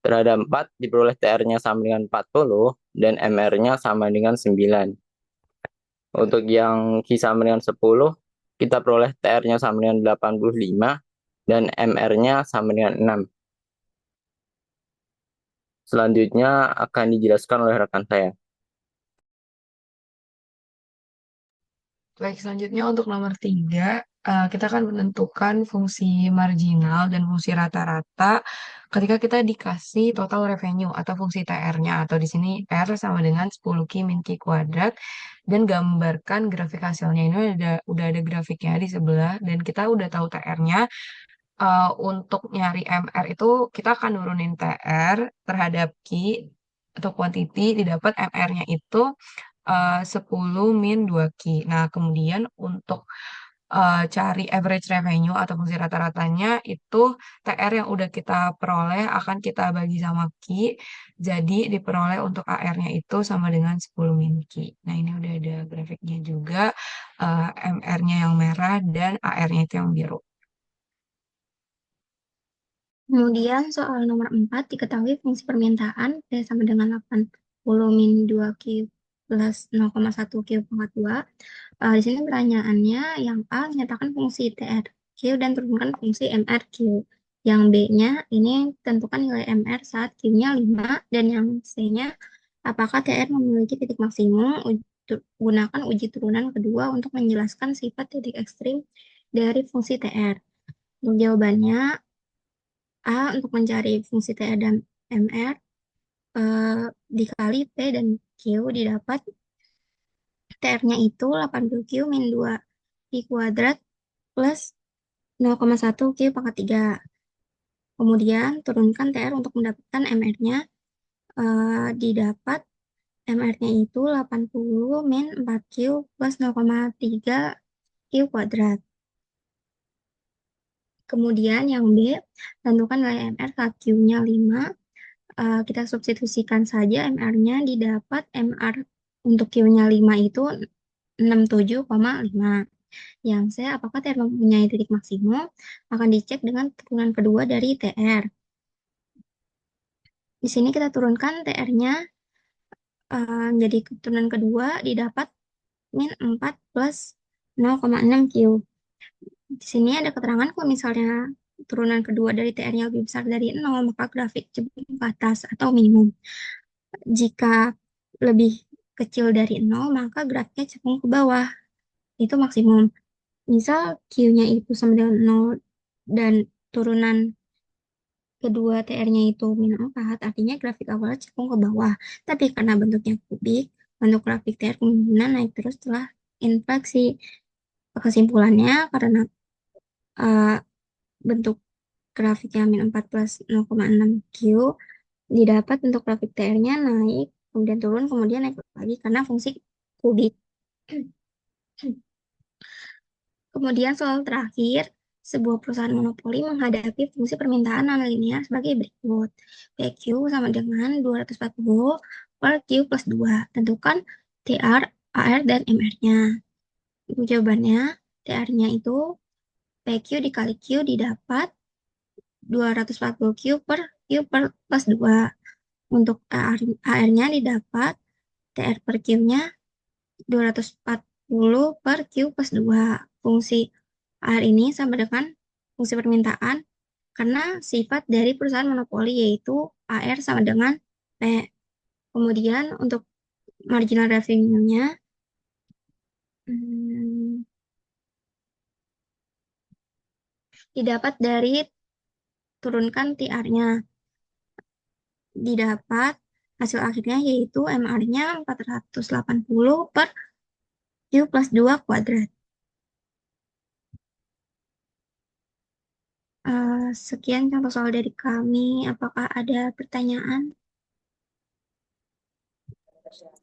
terhadap 4 diperoleh TR-nya sama dengan 40 dan MR-nya sama dengan 9. Untuk yang Q sama dengan 10, kita peroleh TR-nya sama dengan 85 dan MR-nya sama dengan 6. Selanjutnya akan dijelaskan oleh rekan saya. Baik, selanjutnya untuk nomor 3, kita akan menentukan fungsi marginal dan fungsi rata-rata ketika kita dikasih total revenue atau fungsi TR-nya, atau di sini TR sama dengan 10 Q min Q kuadrat, dan gambarkan grafik hasilnya. Ini udah ada grafiknya di sebelah, dan kita udah tahu TR-nya. Untuk nyari MR itu kita akan nurunin TR terhadap Q atau quantity, didapat MR-nya itu 10 min 2Q. Nah, kemudian untuk cari average revenue atau fungsi rata-ratanya itu TR yang udah kita peroleh akan kita bagi sama Q. Jadi diperoleh untuk AR-nya itu sama dengan 10 min Q. Nah, ini udah ada grafiknya juga, MR-nya yang merah dan AR-nya itu yang biru. Kemudian soal nomor 4 diketahui fungsi permintaan P sama dengan 80 min 2Q plus 0,1 Q pangkat 2. Di sini pertanyaannya yang A menyatakan fungsi TRQ dan turunkan fungsi MRQ. Yang B-nya ini tentukan nilai MR saat Q-nya 5 dan yang C-nya apakah TR memiliki titik maksimum. Gunakan uji turunan kedua untuk menjelaskan sifat titik ekstrim dari fungsi TR. Untuk jawabannya A untuk mencari fungsi TR dan MR dikali P dan Q didapat TR-nya itu 80Q min 2 Q kuadrat plus 0,1 Q pangkat 3. Kemudian turunkan TR untuk mendapatkan MR-nya. Didapat MR-nya itu 80 min 4Q plus 0,3 Q kuadrat. Kemudian yang B, tentukan nilai MR saat Q-nya 5. Kita substitusikan saja MR-nya, didapat MR untuk Q-nya 5 itu 67,5. Yang C, apakah TR mempunyai titik maksimum? Akan dicek dengan turunan kedua dari TR. Di sini kita turunkan TR-nya jadi turunan kedua didapat min 4 plus 0,6 Q. Di sini ada keterangan kalau misalnya turunan kedua dari TR-nya lebih besar dari 0, maka grafik cenderung ke atas atau minimum. Jika lebih kecil dari 0, maka grafiknya cenderung ke bawah. Itu maksimum. Misal Q-nya itu sama dengan 0 dan turunan kedua TR-nya itu min 4, artinya grafik awalnya cenderung ke bawah. Tapi karena bentuknya kubik, bentuk grafik TR kemungkinan naik terus setelah infleksi. Kesimpulannya, karena bentuk grafiknya min 4 plus 0,6 Q, didapat bentuk grafik TR-nya naik, kemudian turun, kemudian naik lagi karena fungsi kubik. Kemudian soal terakhir, sebuah perusahaan monopoli menghadapi fungsi permintaan non-linear sebagai berikut. PQ sama dengan 240 per Q plus 2. Tentukan TR, AR, dan MR-nya. Itu jawabannya, TR-nya itu PQ dikali Q didapat 240 Q per plus 2. Untuk AR-nya didapat TR per Q-nya 240 per Q plus 2. Fungsi AR ini sama dengan fungsi permintaan karena sifat dari perusahaan monopoli yaitu AR sama dengan P. Kemudian untuk marginal revenue-nya didapat dari turunkan TR-nya. Didapat hasil akhirnya yaitu MR-nya 480 per Q plus 2 kuadrat. Sekian contoh soal dari kami. Apakah ada pertanyaan?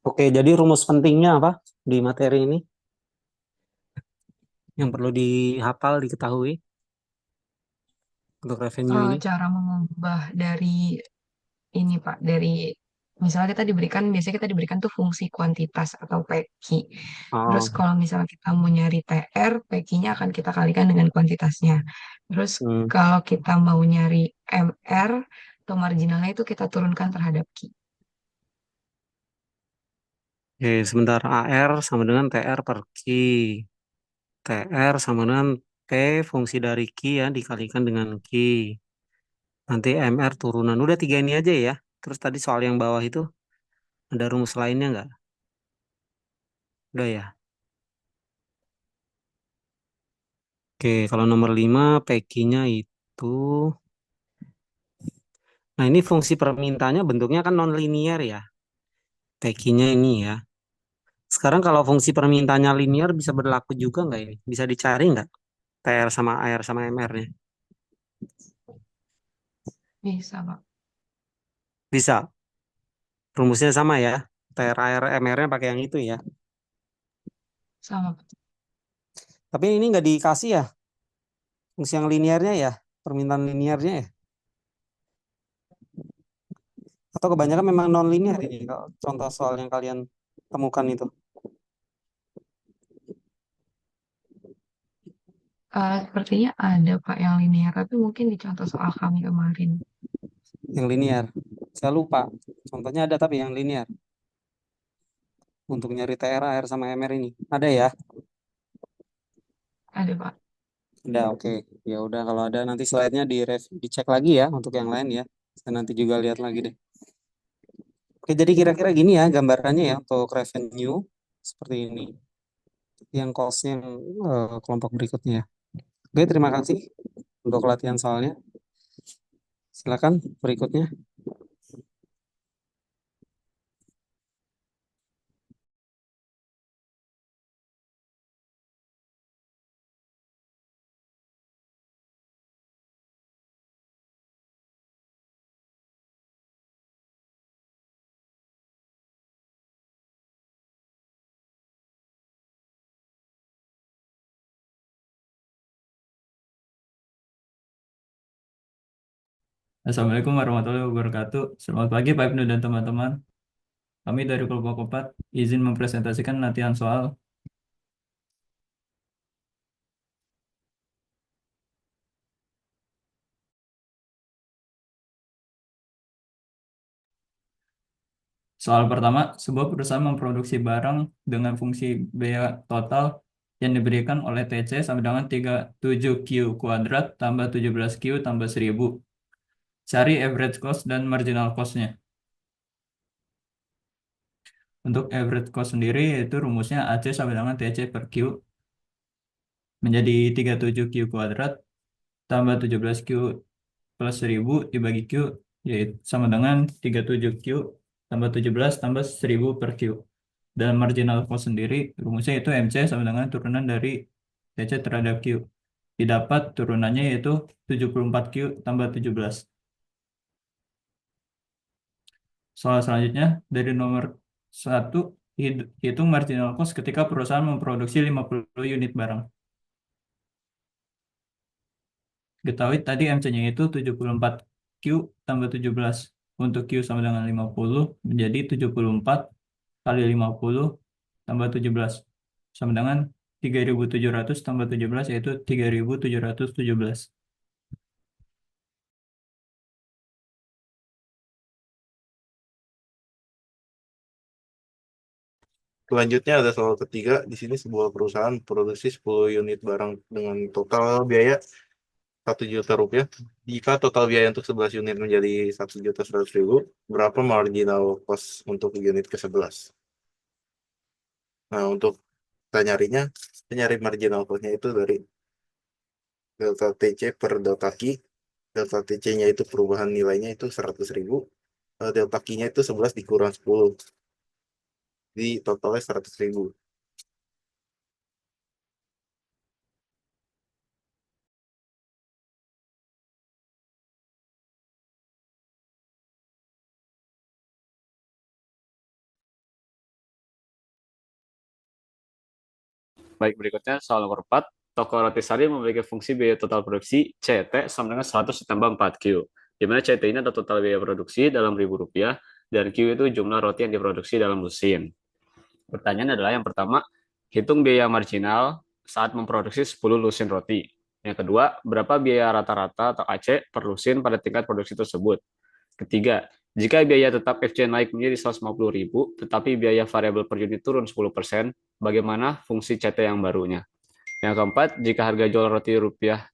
Oke, jadi rumus pentingnya apa di materi ini yang perlu dihafal, diketahui untuk revenue ini? Cara mengubah dari ini Pak, dari misalnya biasanya kita diberikan tuh fungsi kuantitas atau PQ. Terus Oh, kalau misalnya kita mau nyari TR, PQ-nya akan kita kalikan dengan kuantitasnya. Terus kalau kita mau nyari MR atau marginalnya itu kita turunkan terhadap Q. Oke, sebentar. AR sama dengan TR per Q. TR sama dengan P fungsi dari Q ya, dikalikan dengan Q. Nanti MR turunan. Udah tiga ini aja ya. Terus tadi soal yang bawah itu ada rumus lainnya nggak? Udah ya. Oke, kalau nomor 5 PQ-nya itu. Nah, ini fungsi permintaannya bentuknya kan non-linear ya. PQ-nya ini ya. Sekarang kalau fungsi permintaannya linear bisa berlaku juga nggak ini? Bisa dicari nggak? TR sama AR sama MR-nya? Bisa Pak. Bisa. Rumusnya sama ya. TR, AR, MR-nya pakai yang itu ya. Sama Pak. Tapi ini nggak dikasih ya. Fungsi yang linearnya ya. Permintaan linearnya ya. Atau kebanyakan memang non-linear ini. Kalau contoh soal yang kalian temukan itu. Sepertinya ada Pak yang linear, tapi mungkin di contoh soal kami kemarin. Yang linear. Saya lupa. Contohnya ada tapi yang linear. Untuk nyari TR, AR, sama MR ini. Ada ya? Ada Pak. Udah, oke. Ya udah kalau ada nanti slide-nya dicek lagi ya untuk yang lain ya. Saya nanti juga lihat lagi deh. Oke, jadi kira-kira gini ya gambarannya ya untuk revenue seperti ini. Yang cost-nya yang kelompok berikutnya ya. Oke, terima kasih untuk latihan soalnya. Silakan berikutnya. Assalamualaikum warahmatullahi wabarakatuh. Selamat pagi Pak Ibnu dan teman-teman. Kami dari kelompok 4 izin mempresentasikan latihan soal. Soal pertama, sebuah perusahaan memproduksi barang dengan fungsi biaya total yang diberikan oleh TC sama dengan 37Q kuadrat tambah 17Q tambah 1000. Cari average cost dan marginal cost-nya. Untuk average cost sendiri itu rumusnya AC sama dengan TC per Q menjadi 37Q kuadrat tambah 17Q plus 1000 dibagi Q yaitu sama dengan 37Q tambah 17 tambah 1000 per Q. Dan marginal cost sendiri rumusnya itu MC sama dengan turunan dari TC terhadap Q. Didapat turunannya yaitu 74Q tambah 17. Soal selanjutnya dari nomor 1, hitung marginal cost ketika perusahaan memproduksi 50 unit barang. Ketahui tadi MC-nya itu 74Q tambah 17. Untuk Q sama dengan 50 menjadi 74 kali 50 tambah 17. Sama dengan 3700 tambah 17 yaitu 3717. Selanjutnya ada soal ketiga. Di sini sebuah perusahaan produksi 10 unit barang dengan total biaya 1 juta rupiah. Jika total biaya untuk 11 unit menjadi 1.100.000, berapa marginal cost untuk unit ke-11? Nah, untuk kita nyari marginal cost-nya itu dari delta TC per delta Q. Delta TC-nya itu perubahan nilainya itu 100.000. Delta Q-nya itu 11 dikurang 10. Jadi totalnya 100.000. Baik, berikutnya soal nomor 4. Toko Rotisserie memiliki fungsi biaya total produksi CT sama dengan 100 ditambah 4Q. Di mana CT ini adalah total biaya produksi dalam Rp1.000 dan Q itu jumlah roti yang diproduksi dalam lusin. Pertanyaan adalah yang pertama, hitung biaya marginal saat memproduksi 10 lusin roti. Yang kedua, berapa biaya rata-rata atau AC per lusin pada tingkat produksi tersebut. Ketiga, jika biaya tetap FC naik menjadi 150.000, tetapi biaya variabel per unit turun 10%, bagaimana fungsi CT yang barunya? Yang keempat, jika harga jual roti rupiah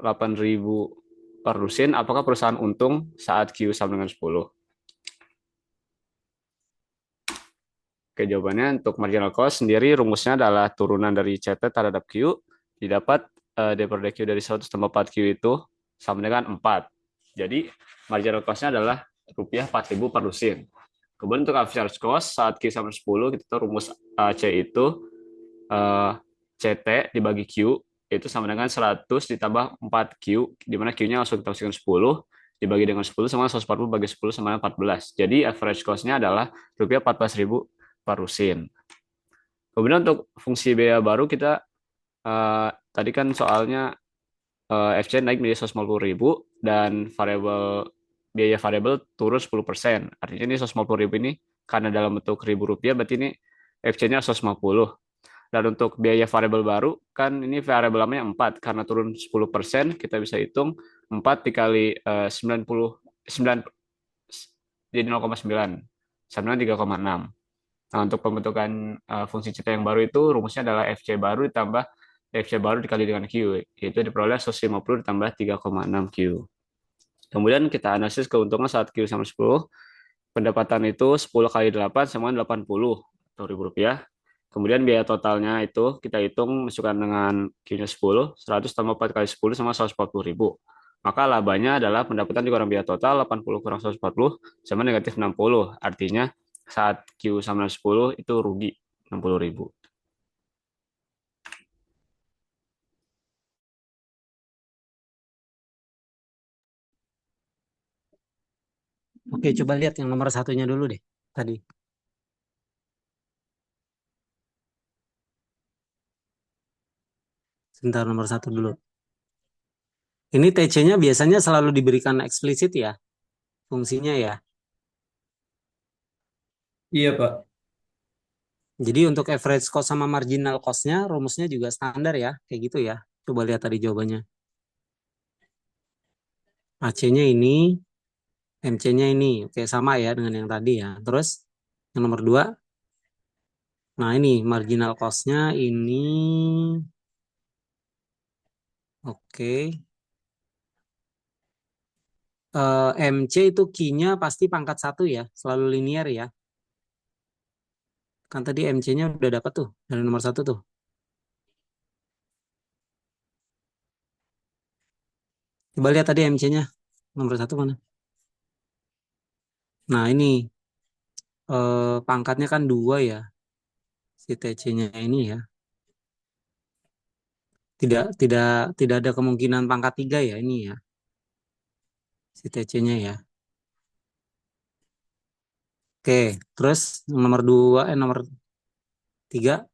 8.000 per lusin, apakah perusahaan untung saat Q sama dengan 10? Oke, jawabannya untuk marginal cost sendiri rumusnya adalah turunan dari CT terhadap Q, didapat D per DQ dari 100 tambah 4Q itu sama dengan 4. Jadi, marginal cost-nya adalah rupiah 4.000 per lusin. Kemudian untuk average cost saat Q sama 10, kita tahu rumus C itu CT dibagi Q itu sama dengan 100 ditambah 4Q, di mana Q-nya langsung kita kasihkan 10, dibagi dengan 10 sama 140 bagi 10 sama 14. Jadi average cost-nya adalah rupiah 14.000 per lusin. Kemudian untuk fungsi biaya baru kita tadi kan soalnya FC naik menjadi 150.000 dan biaya variabel turun 10%. Artinya ini 150.000 ini karena dalam bentuk Rp1.000 berarti ini FC-nya 150. Dan untuk biaya variabel baru, kan ini variabel lamanya 4. Karena turun 10%, kita bisa hitung 4 dikali 9 jadi 0,9. Sama dengan 3,6. Nah, untuk pembentukan fungsi cita yang baru itu, rumusnya adalah FC baru ditambah FC baru dikali dengan Q, yaitu diperoleh 150 ditambah 3,6 Q. Kemudian kita analisis keuntungan saat Q sama 10. Pendapatan itu 10 kali 8 sama 80 Rp1.000. Kemudian biaya totalnya itu kita hitung masukkan dengan Q-nya 10, 100 tambah 4 kali 10 sama 140.000. Maka labanya adalah pendapatan dikurang biaya total 80 kurang 140 sama negatif 60. Artinya saat Q sama 10 itu rugi 60.000. Oke, coba lihat yang nomor satunya dulu deh tadi. Sebentar, nomor 1 dulu. Ini TC-nya biasanya selalu diberikan eksplisit ya, fungsinya ya. Iya, Pak. Jadi untuk average cost sama marginal cost-nya rumusnya juga standar ya, kayak gitu ya. Coba lihat tadi jawabannya. AC-nya ini, MC-nya ini. Oke, sama ya dengan yang tadi ya. Terus yang nomor 2, nah ini marginal cost-nya ini, oke. MC itu key-nya pasti pangkat 1 ya, selalu linear ya. Kan tadi MC-nya udah dapat tuh, dari nomor 1 tuh. Coba lihat tadi MC-nya, nomor 1 mana? Nah ini, pangkatnya kan 2 ya, si TC-nya ini ya. Tidak ada kemungkinan pangkat 3 ya ini ya, si TC-nya ya. Oke, terus nomor 3.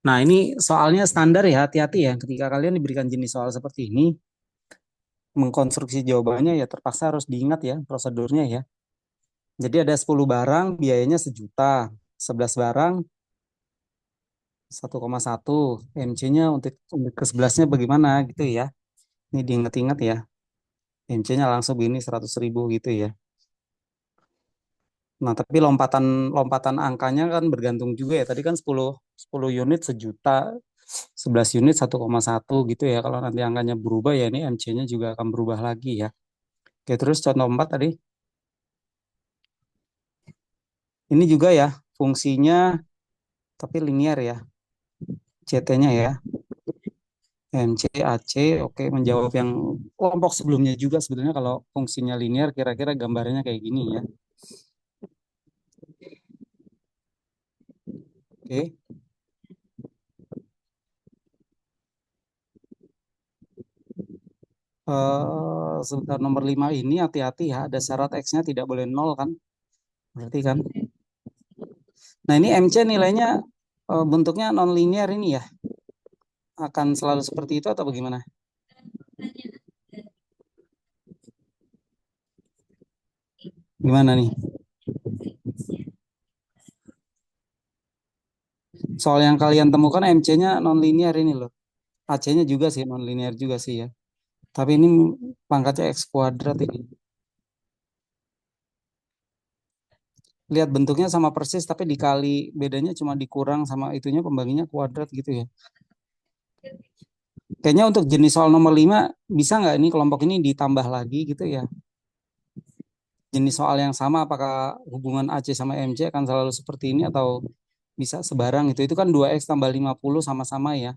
Nah, ini soalnya standar ya, hati-hati ya. Ketika kalian diberikan jenis soal seperti ini, mengkonstruksi jawabannya ya terpaksa harus diingat ya prosedurnya ya. Jadi ada 10 barang, biayanya 1 juta. 11 barang, 1,1. MC-nya untuk ke 11-nya bagaimana gitu ya. Ini diingat-ingat ya. MC-nya langsung begini 100.000 gitu ya. Nah, tapi lompatan lompatan angkanya kan bergantung juga ya. Tadi kan 10 unit 1 juta, 11 unit 1,1 gitu ya. Kalau nanti angkanya berubah ya ini MC-nya juga akan berubah lagi ya. Oke, terus contoh 4 tadi. Ini juga ya fungsinya tapi linear ya. CT-nya ya. MC, AC, oke menjawab yang kelompok sebelumnya juga sebenarnya kalau fungsinya linear kira-kira gambarnya kayak gini ya. Oke. Sebentar nomor 5 ini hati-hati ya, ada syarat X-nya tidak boleh 0 kan? Berarti kan. Nah, ini MC nilainya bentuknya non linear ini ya. Akan selalu seperti itu atau bagaimana? Gimana nih? Soal yang kalian temukan MC-nya non linear ini loh. AC-nya juga sih non linear juga sih ya. Tapi ini pangkatnya X kuadrat ini. Lihat bentuknya sama persis tapi dikali bedanya cuma dikurang sama itunya pembaginya kuadrat gitu ya. Kayaknya untuk jenis soal nomor 5 bisa nggak ini kelompok ini ditambah lagi gitu ya. Jenis soal yang sama apakah hubungan AC sama MC akan selalu seperti ini atau bisa sebarang itu. Itu kan 2X tambah 50 sama-sama ya.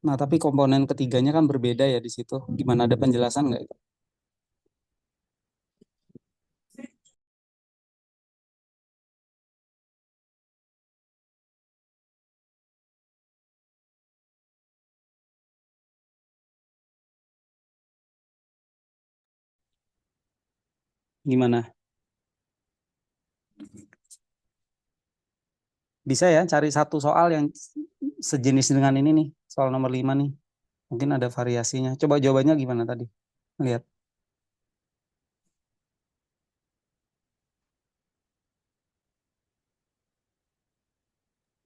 Nah, tapi komponen ketiganya kan berbeda ya di situ. Gimana ada penjelasan nggak? Gimana? Bisa ya cari satu soal yang sejenis dengan ini nih, soal nomor 5 nih. Mungkin ada variasinya. Coba jawabannya gimana tadi? Lihat.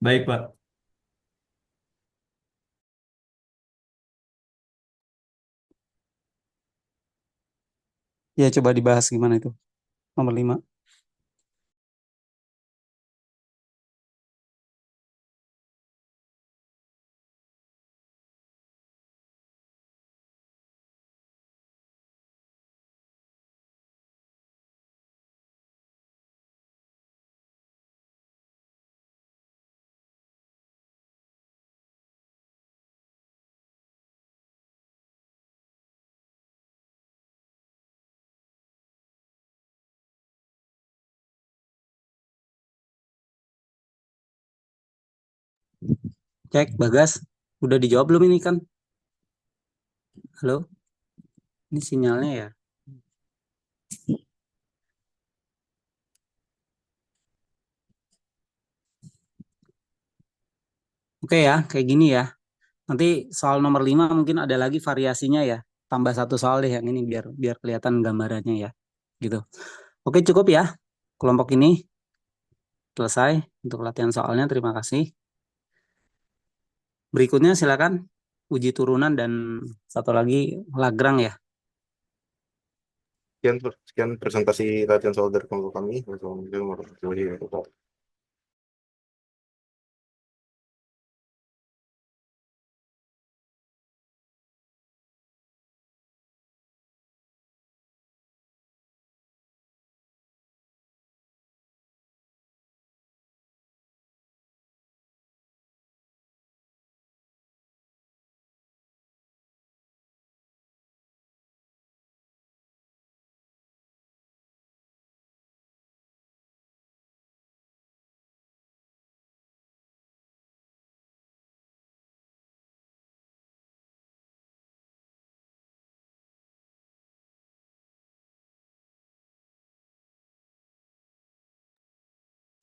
Baik, Pak. Ya, coba dibahas gimana itu. Nomor 5. Cek, Bagas. Udah dijawab belum ini kan? Halo? Ini sinyalnya ya. Oke ya, kayak gini ya. Nanti soal nomor 5 mungkin ada lagi variasinya ya. Tambah satu soal deh yang ini biar biar kelihatan gambarannya ya. Gitu. Oke, cukup ya. Kelompok ini selesai untuk latihan soalnya. Terima kasih. Berikutnya silakan uji turunan dan satu lagi Lagrange ya. Sekian presentasi latihan soal dari kelompok kami. Wassalamualaikum warahmatullahi wabarakatuh.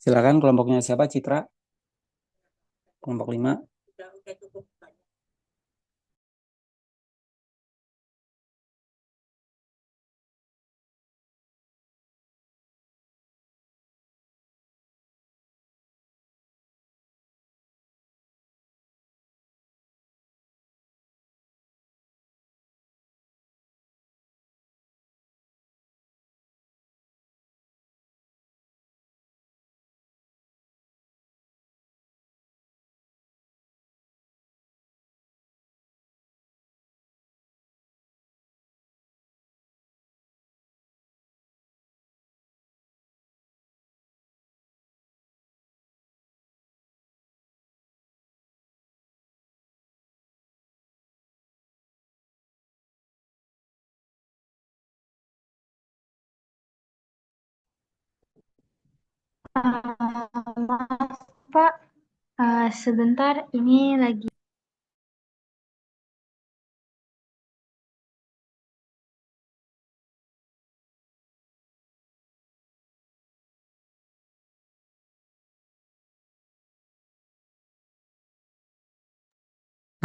Silakan kelompoknya siapa? Citra. Kelompok 5. Maaf, Pak. Sebentar, ini lagi.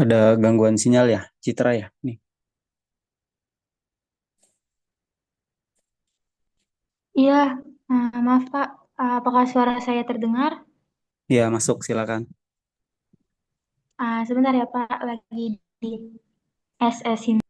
Ada gangguan sinyal ya, Citra ya. Nih. Iya, maaf, Pak. Apakah suara saya terdengar? Ya, masuk silakan. Sebentar ya, Pak. Lagi di SS ini.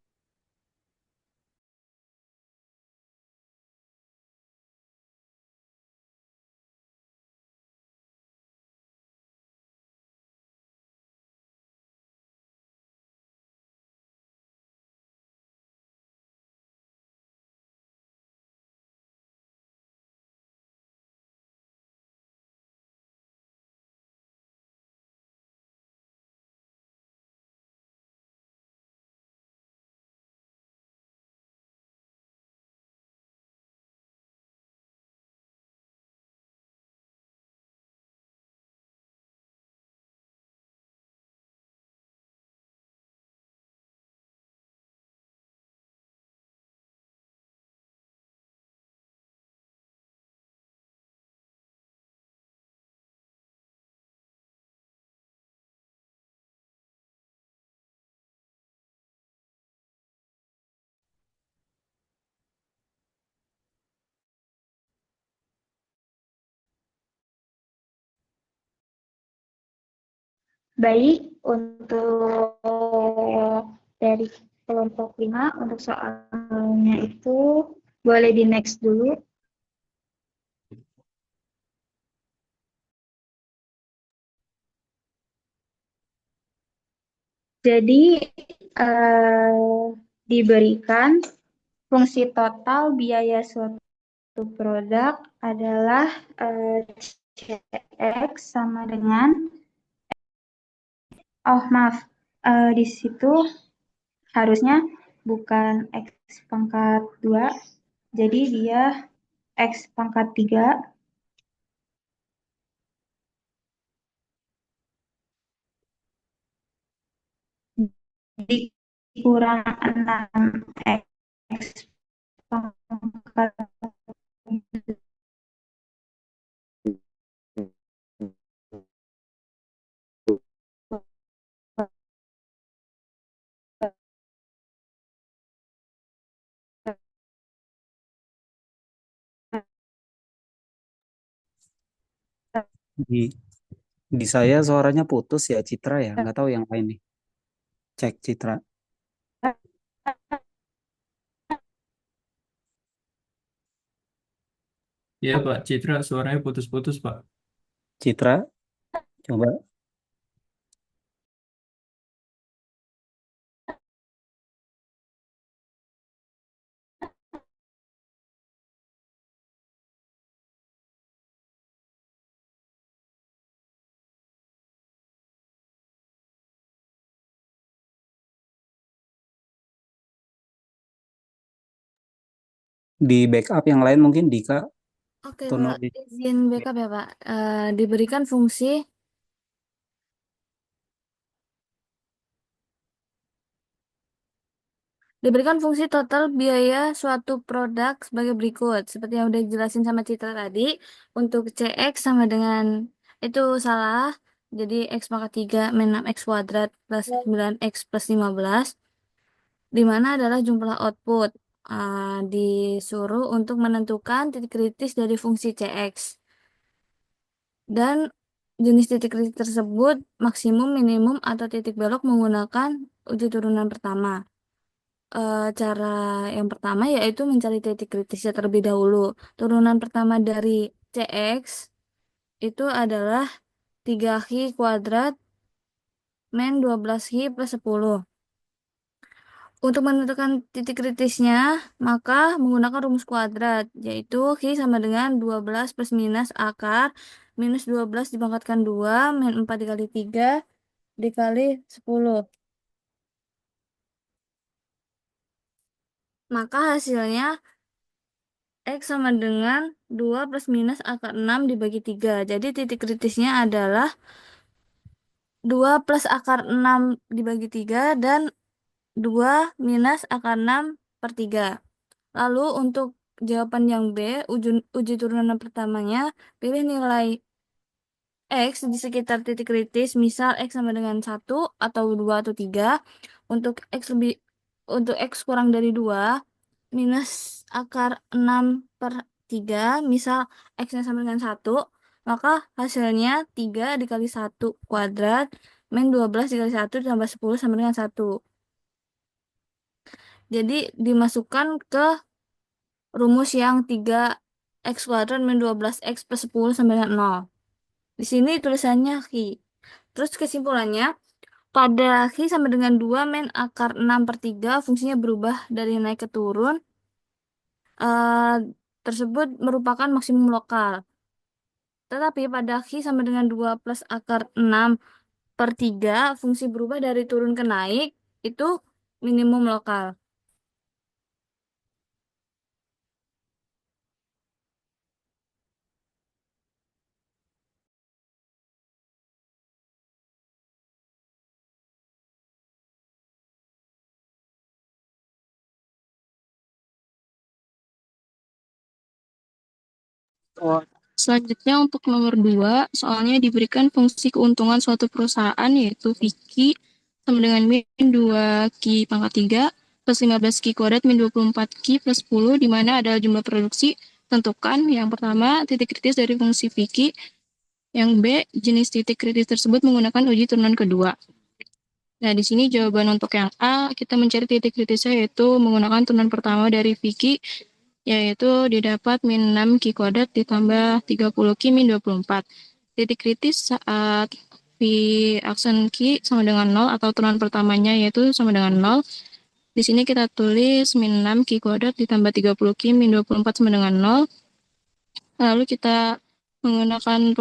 Baik, untuk dari kelompok 5, untuk soalnya itu boleh di next dulu. Jadi, diberikan fungsi total biaya suatu produk adalah CX sama dengan, maaf, di situ harusnya bukan X pangkat 2, jadi dia X pangkat 3 dikurang 6X pangkat Di di saya suaranya putus ya Citra ya, nggak tahu yang lain nih. Cek Citra. Iya Pak, Citra suaranya putus-putus Pak. Citra, coba. Di backup yang lain mungkin Dika Oke, atau Pak. Nurdi. Izin backup ya, Pak. Diberikan fungsi total biaya suatu produk sebagai berikut. Seperti yang udah dijelasin sama Citra tadi, untuk CX sama dengan itu salah. Jadi X pangkat 3 min 6X kuadrat plus 9X plus 15. Di mana adalah jumlah output. Disuruh untuk menentukan titik kritis dari fungsi CX. Dan jenis titik kritis tersebut maksimum, minimum, atau titik belok menggunakan uji turunan pertama. Cara yang pertama yaitu mencari titik kritisnya terlebih dahulu. Turunan pertama dari CX itu adalah 3 kuadrat min 12 plus 10. Untuk menentukan titik kritisnya, maka menggunakan rumus kuadrat, yaitu sama dengan 12 plus minus akar minus 12 dipangkatkan 2 min 4 dikali 3 dikali 10. Maka hasilnya X sama dengan 2 plus minus akar 6 dibagi 3. Jadi titik kritisnya adalah 2 plus akar 6 dibagi 3 dan 2 minus akar 6 per 3. Lalu untuk jawaban yang B, uji turunan pertamanya, pilih nilai X di sekitar titik kritis, misal X sama dengan 1 atau 2 atau 3. Untuk X kurang dari 2, minus akar 6 per 3, misal X-nya sama dengan 1, maka hasilnya 3 dikali 1 kuadrat, min 12 dikali 1 ditambah 10 sama dengan 1. Jadi dimasukkan ke rumus yang 3x kuadrat min 12x plus 10 sama dengan 0. Di sini tulisannya Ki. Terus kesimpulannya, pada Ki sama dengan 2 min akar 6 per 3 fungsinya berubah dari naik ke turun. Tersebut merupakan maksimum lokal. Tetapi pada Ki sama dengan 2 plus akar 6 per 3 fungsi berubah dari turun ke naik itu minimum lokal. Selanjutnya untuk nomor 2, soalnya diberikan fungsi keuntungan suatu perusahaan yaitu Viki sama dengan min 2Ki pangkat 3 plus 15Ki kuadrat min 24Ki plus 10, di mana adalah jumlah produksi. Tentukan yang pertama titik kritis dari fungsi Viki, yang B jenis titik kritis tersebut menggunakan uji turunan kedua. Nah, di sini jawaban untuk yang A, kita mencari titik kritisnya yaitu menggunakan turunan pertama dari Viki, yaitu didapat min 6 Ki kuadrat ditambah 30 Ki min 24. Titik kritis saat V aksen Ki sama dengan 0 atau turunan pertamanya yaitu sama dengan 0. Di sini kita tulis min 6 Ki kuadrat ditambah 30 Ki min 24 sama dengan 0. Lalu kita menggunakan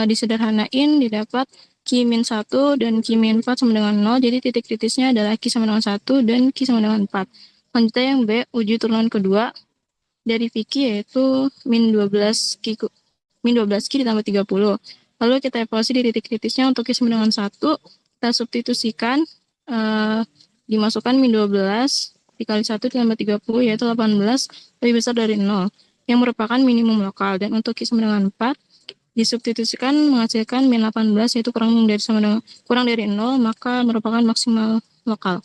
disederhanain didapat Ki min 1 dan Ki min 4 sama dengan 0. Jadi titik kritisnya adalah Ki sama dengan 1 dan Ki sama dengan 4. Selanjutnya yang B, uji turunan kedua dari Vicky yaitu min 12 Ki ditambah 30. Lalu kita evaluasi di titik kritisnya untuk Ki sama dengan 1, kita substitusikan, dimasukkan min 12 dikali 1 ditambah 30 yaitu 18 lebih besar dari 0 yang merupakan minimum lokal, dan untuk Ki sama dengan 4 disubstitusikan menghasilkan min 18 yaitu kurang dari 0 maka merupakan maksimal lokal.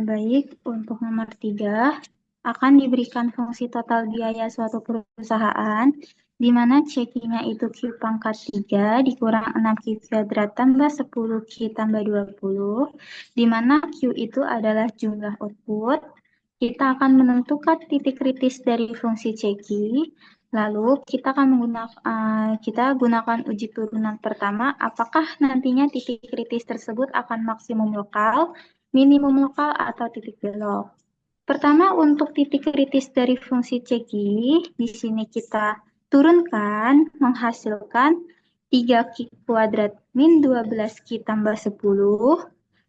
Baik, untuk nomor 3 akan diberikan fungsi total biaya suatu perusahaan, di mana CQ-nya itu Q pangkat 3 dikurang 6Q kuadrat tambah 10Q tambah 20, di mana Q itu adalah jumlah output. Kita akan menentukan titik kritis dari fungsi CQ, lalu kita akan gunakan uji turunan pertama, apakah nantinya titik kritis tersebut akan maksimum lokal, minimum lokal, atau titik belok. Pertama, untuk titik kritis dari fungsi CQ, di sini kita turunkan menghasilkan 3Q kuadrat min 12Q tambah 10.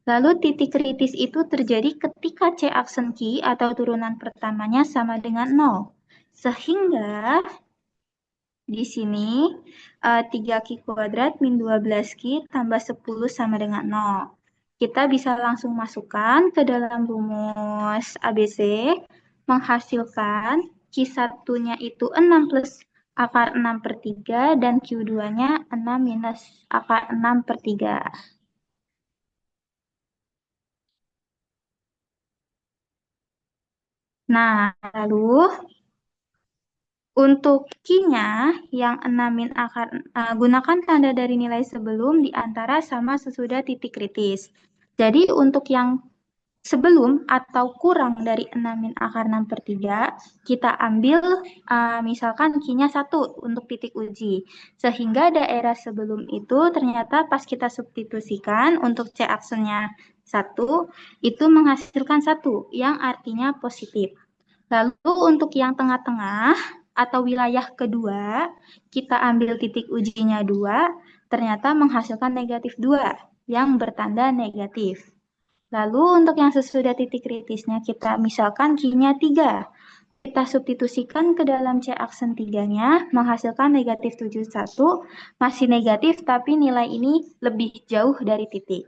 Lalu titik kritis itu terjadi ketika C aksen Q atau turunan pertamanya sama dengan 0. Sehingga di sini 3Q kuadrat min 12Q tambah 10 sama dengan 0. Kita bisa langsung masukkan ke dalam rumus ABC, menghasilkan Q1-nya itu 6 plus akar 6 per 3 dan Q2-nya 6 minus akar 6 per 3. Nah, lalu untuk Q-nya yang 6 min akar, gunakan tanda dari nilai sebelum di antara sama sesudah titik kritis. Jadi untuk yang sebelum atau kurang dari 6 min akar 6 per 3, kita ambil misalkan Q-nya 1 untuk titik uji. Sehingga daerah sebelum itu ternyata pas kita substitusikan untuk C aksennya 1, itu menghasilkan 1, yang artinya positif. Lalu untuk yang tengah-tengah atau wilayah kedua, kita ambil titik ujinya 2, ternyata menghasilkan negatif 2, yang bertanda negatif. Lalu untuk yang sesudah titik kritisnya, kita misalkan Q-nya 3. Kita substitusikan ke dalam C aksen 3-nya, menghasilkan negatif 71, masih negatif tapi nilai ini lebih jauh dari titik.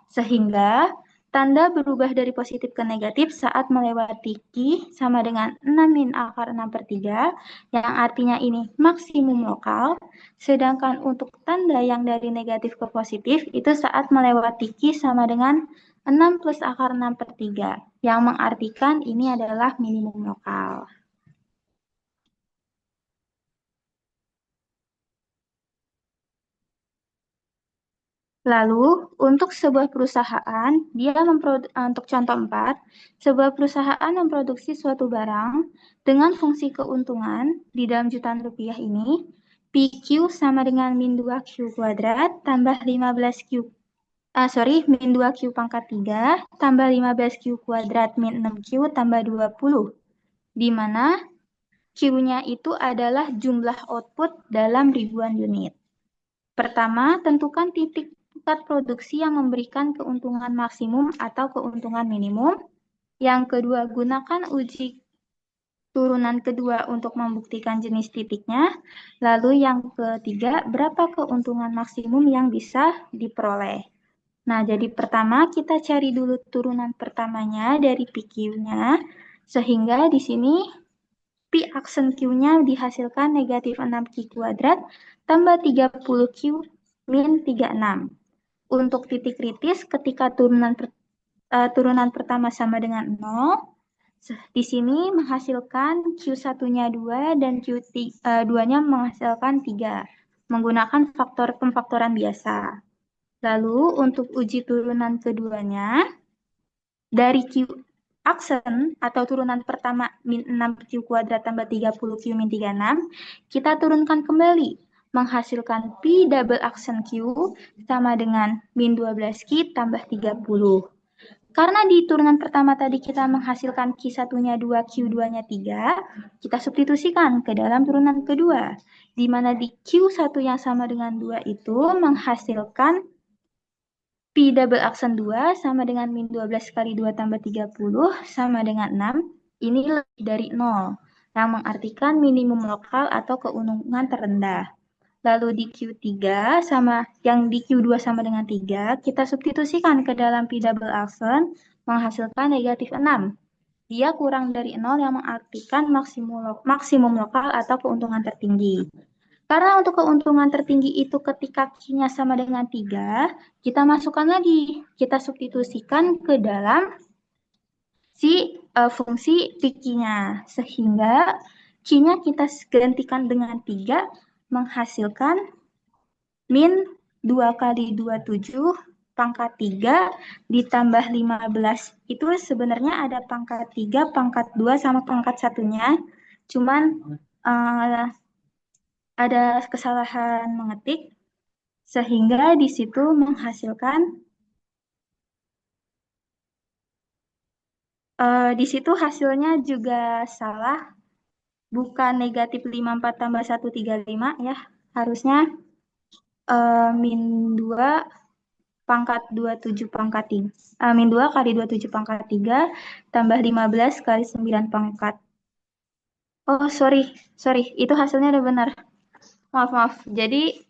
Sehingga tanda berubah dari positif ke negatif saat melewati Q sama dengan 6 min akar 6 per 3, yang artinya ini maksimum lokal. Sedangkan untuk tanda yang dari negatif ke positif, itu saat melewati Q sama dengan 6 plus akar 6 per 3, yang mengartikan ini adalah minimum lokal. Lalu, untuk sebuah perusahaan, untuk contoh 4, sebuah perusahaan memproduksi suatu barang dengan fungsi keuntungan di dalam jutaan rupiah ini, PQ sama dengan min 2Q kuadrat tambah 15Q, min 2Q pangkat 3 tambah 15Q kuadrat min 6Q tambah 20, di mana Q-nya itu adalah jumlah output dalam ribuan unit. Pertama, tentukan titik tingkat produksi yang memberikan keuntungan maksimum atau keuntungan minimum. Yang kedua, gunakan uji turunan kedua untuk membuktikan jenis titiknya. Lalu yang ketiga, berapa keuntungan maksimum yang bisa diperoleh. Nah, jadi pertama kita cari dulu turunan pertamanya dari PQ-nya. Sehingga di sini P aksen Q-nya dihasilkan negatif 6Q kuadrat tambah 30Q min 36. Untuk titik kritis ketika turunan pertama sama dengan 0, di sini menghasilkan Q1-nya 2 dan Q2-nya menghasilkan 3, menggunakan faktor pemfaktoran biasa. Lalu untuk uji turunan keduanya, dari Q aksen atau turunan pertama min 6Q kuadrat tambah 30Q min 36, kita turunkan kembali, menghasilkan P double aksen Q sama dengan min 12Q tambah 30. Karena di turunan pertama tadi kita menghasilkan Q1-nya 2, Q2-nya 3, kita substitusikan ke dalam turunan kedua, di mana di Q1 yang sama dengan 2 itu menghasilkan P double aksen 2 sama dengan min 12 kali 2 tambah 30 sama dengan 6. Ini lebih dari 0, yang mengartikan minimum lokal atau keuntungan terendah. Lalu di Q3 sama yang di Q2 sama dengan 3, kita substitusikan ke dalam P double aksen, menghasilkan negatif 6. Dia kurang dari 0 yang mengartikan maksimum lokal atau keuntungan tertinggi. Karena untuk keuntungan tertinggi itu ketika Q-nya sama dengan 3, kita masukkan lagi. Kita substitusikan ke dalam si fungsi P-nya. Sehingga Q-nya kita gantikan dengan 3 menghasilkan min 2 kali 27 pangkat 3 ditambah 15. Itu sebenarnya ada pangkat 3, pangkat 2, sama pangkat 1-nya. Cuman ada kesalahan mengetik, sehingga di situ menghasilkan di situ hasilnya juga salah, bukan negatif 54 tambah 135 ya, harusnya min 2 pangkat 27 pangkat 3, min 2 kali 27 pangkat 3 tambah 15 kali 9 pangkat. Oh sorry, itu hasilnya udah benar. Maaf. Jadi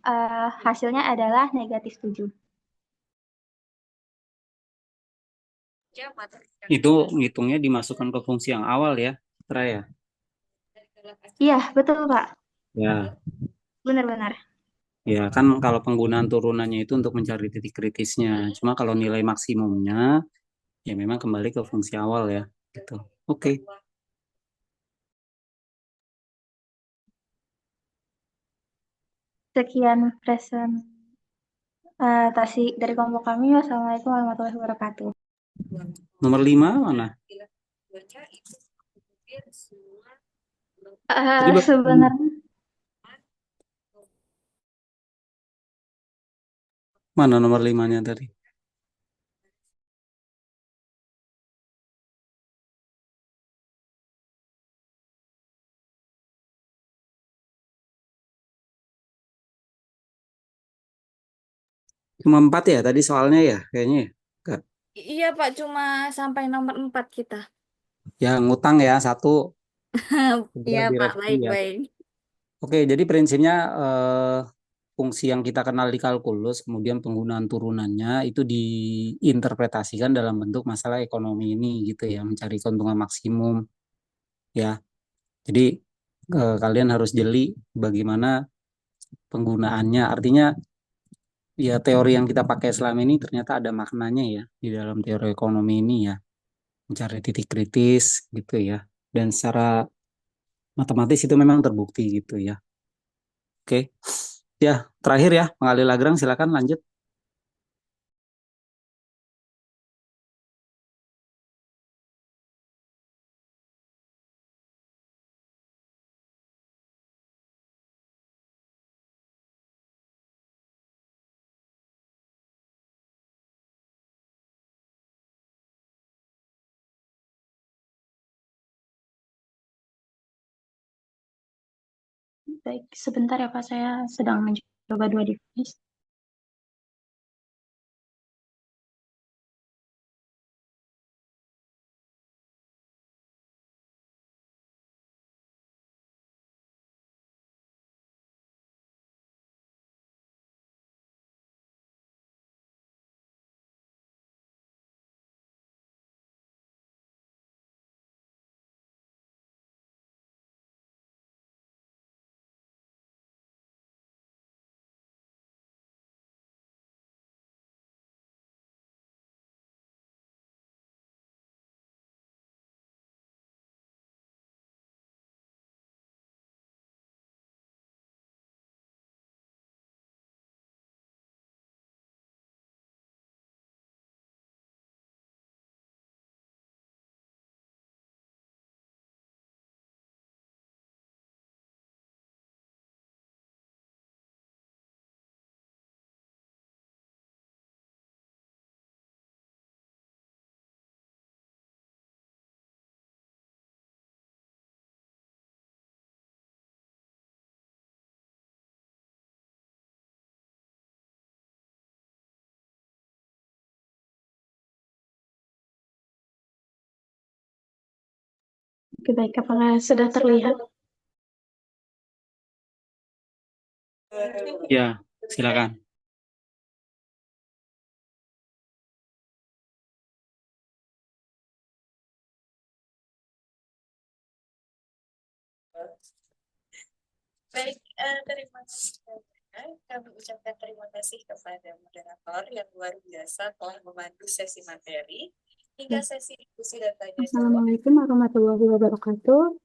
hasilnya adalah negatif 7. Itu ngitungnya dimasukkan ke fungsi yang awal ya, Citra ya? Iya, betul Pak. Ya, Benar-benar. ya kan kalau penggunaan turunannya itu untuk mencari titik kritisnya. Cuma kalau nilai maksimumnya, ya memang kembali ke fungsi awal ya. Gitu. Oke. Sekian presentasi dari kelompok kami. Wassalamualaikum warahmatullahi wabarakatuh. Nomor 5 mana? Sebenarnya Mana nomor 5-nya tadi? Cuma 4 ya tadi soalnya ya, kayaknya ya. Enggak. Iya Pak, cuma sampai nomor 4 kita. Ya ngutang ya 1. Udah Iya Pak, direvisi ya. baik-baik. Oke, jadi prinsipnya fungsi yang kita kenal di kalkulus, kemudian penggunaan turunannya itu diinterpretasikan dalam bentuk masalah ekonomi ini gitu ya, mencari keuntungan maksimum ya. Jadi kalian harus jeli bagaimana penggunaannya. Artinya ya teori yang kita pakai selama ini ternyata ada maknanya ya di dalam teori ekonomi ini ya, mencari titik kritis gitu ya. Dan secara matematis itu memang terbukti gitu ya. Oke. Ya, terakhir ya, pengalih Lagrange silakan lanjut. baik, sebentar ya Pak, saya sedang mencoba 2 device. Oke, baik, apakah sudah terlihat? Ya, silakan. Baik, terima kasih. Kami ucapkan terima kasih kepada moderator yang luar biasa telah memandu sesi materi. Hingga sesi diskusi dan tanya jawab. Assalamualaikum warahmatullahi wabarakatuh.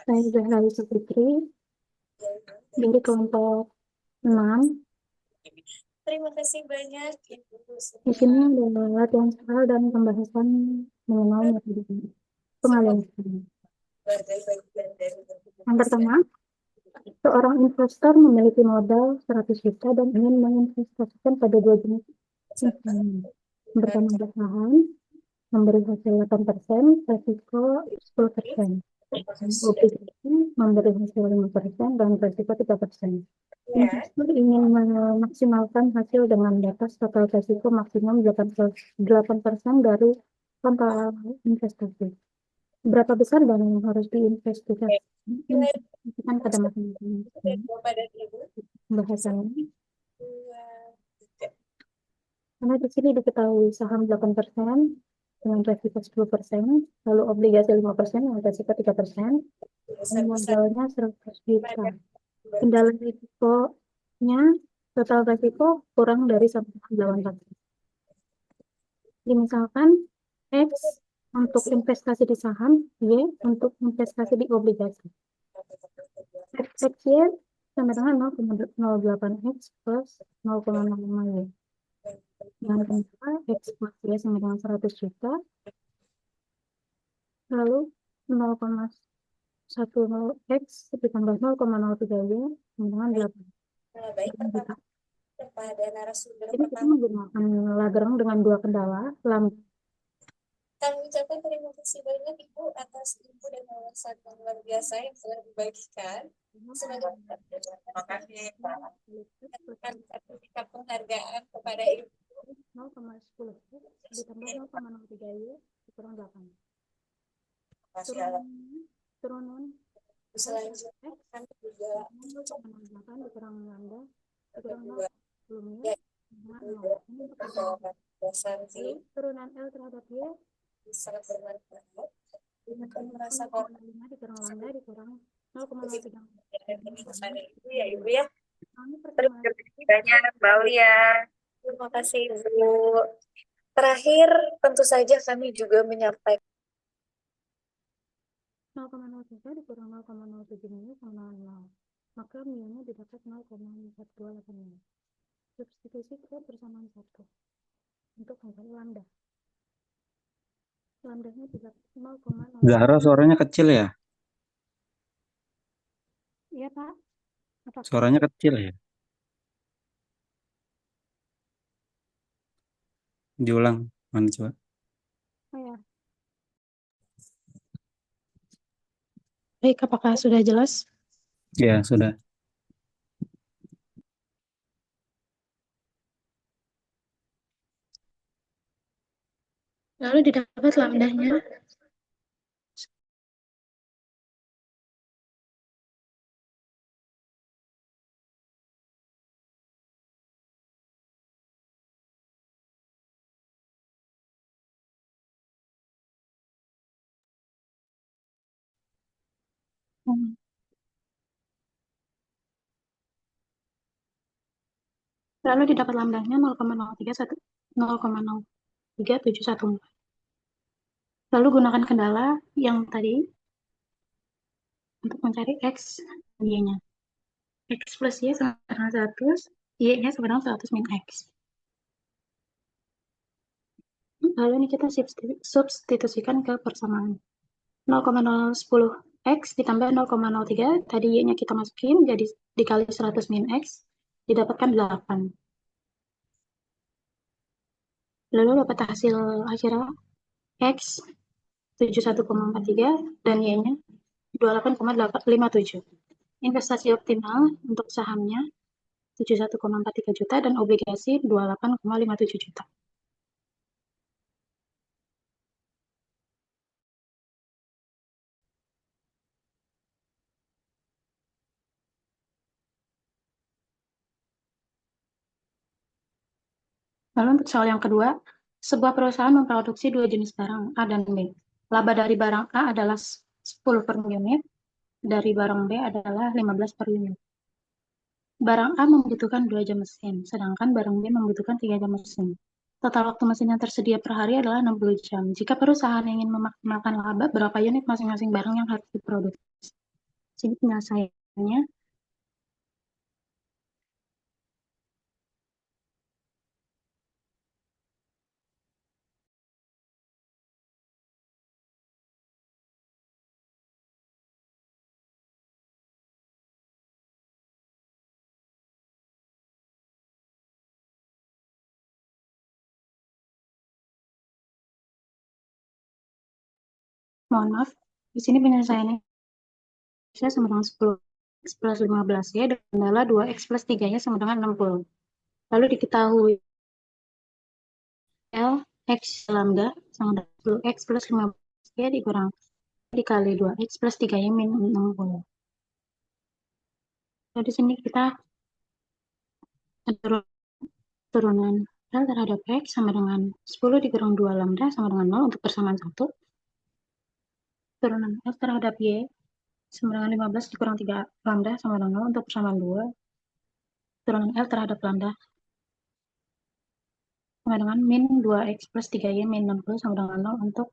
Saya Zahra Yusuf Fitri dari kelompok 6. Terima kasih banyak Ibu. Di sini ada latihan soal dan pembahasan mengenai metode pengalihan dana. Yang pertama, seorang investor memiliki modal 100 juta dan ingin menginvestasikan pada 2 jenis instrumen. Yang pertama saham, memberi hasil 8%, resiko 10%. Obligasi memberi hasil 5% dan resiko 3%. Investor ingin memaksimalkan hasil dengan batas total resiko maksimum 8% dari total investasi. Berapa besar dana yang harus diinvestasikan pada masing-masing pembahasannya? Karena di sini diketahui saham 8% dengan resiko 10%, lalu obligasi 5% dengan resiko 3%, dan modalnya 100 juta. Kendala risikonya, total risiko kurang dari 1,8%. Misalkan X untuk investasi di saham, Y untuk investasi di obligasi. XY sama dengan 0,08X plus 0,05Y. Dan kenapa X plus Y sama dengan 100 juta, lalu 0,10X ditambah 0,03Y sama dengan 8. Baik, pertama kepada narasumber Jadi kita menggunakan Lagrange dengan 2 kendala, lambda. Kami ucapkan terima kasih banyak Ibu atas info dan wawasan yang luar biasa yang telah dibagikan. Semoga terima kasih Pak. Sertifikat penghargaan kepada Ibu. 0,10 ditambah 0,03Y kurang 8. Turunan Selanjutnya kami juga 0,08 dikurang lambda dikurang 0,10 sama 0. Ini untuk turunan L terhadap Y sangat bermanfaat. Akan merasa 0,5 dikurang lambda dikurang 0,03. Ya Ibu ya. Terima kasih banyak Mbak Aulia. Terima kasih Ibu. Terakhir tentu saja kami juga menyampaikan 0,03 dikurang 0,07 sama 0. Maka mu-nya didapat 0,428. Substitusi ke persamaan 1 untuk mencari lambda. Lambdanya didapat 0,0. Zahra suaranya kecil ya? Iya Pak. Apakah Suaranya kecil ya? Diulang, mana coba? Oh ya. Baik, apakah sudah jelas? Ya, sudah. Lalu didapat lambdanya lalu didapat lambdanya 0,0314. Lalu gunakan kendala yang tadi untuk mencari X dan Y-nya. X plus Y sama dengan 100, Y-nya sama dengan 100 min X. Lalu ini kita substitusikan ke persamaan. 0,010X ditambah 0,03, tadi Y-nya kita masukin, jadi dikali 100 min X, didapatkan 8. Lalu dapat hasil akhirnya X 71,43 dan Y-nya 28,57. Investasi optimal untuk sahamnya 71,43 juta dan obligasi 28,57 juta. Lalu untuk soal yang kedua, sebuah perusahaan memproduksi 2 jenis barang A dan B. Laba dari barang A adalah 10 per unit, dari barang B adalah 15 per unit. Barang A membutuhkan 2 jam mesin, sedangkan barang B membutuhkan 3 jam mesin. Total waktu mesin yang tersedia per hari adalah 60 jam. Jika perusahaan ingin memaksimalkan laba, berapa unit masing-masing barang yang harus diproduksi? Sini penyelesaiannya. Mohon maaf, di sini penyelesaiannya sama dengan 10 X plus 15 ya, dan adalah 2 X plus 3-nya sama dengan 60. Lalu diketahui L X lambda sama dengan 10 X plus 15 ya dikurang dikali 2 X plus 3-nya min 60. Jadi di sini kita turunan L terhadap X sama dengan 10 dikurang 2 lambda sama dengan 0 untuk persamaan 1. Turunan L terhadap Y sama dengan 15 dikurang 3 lambda sama dengan 0 untuk persamaan 2. Turunan L terhadap lambda sama dengan min 2X plus 3Y min 60 sama dengan 0 untuk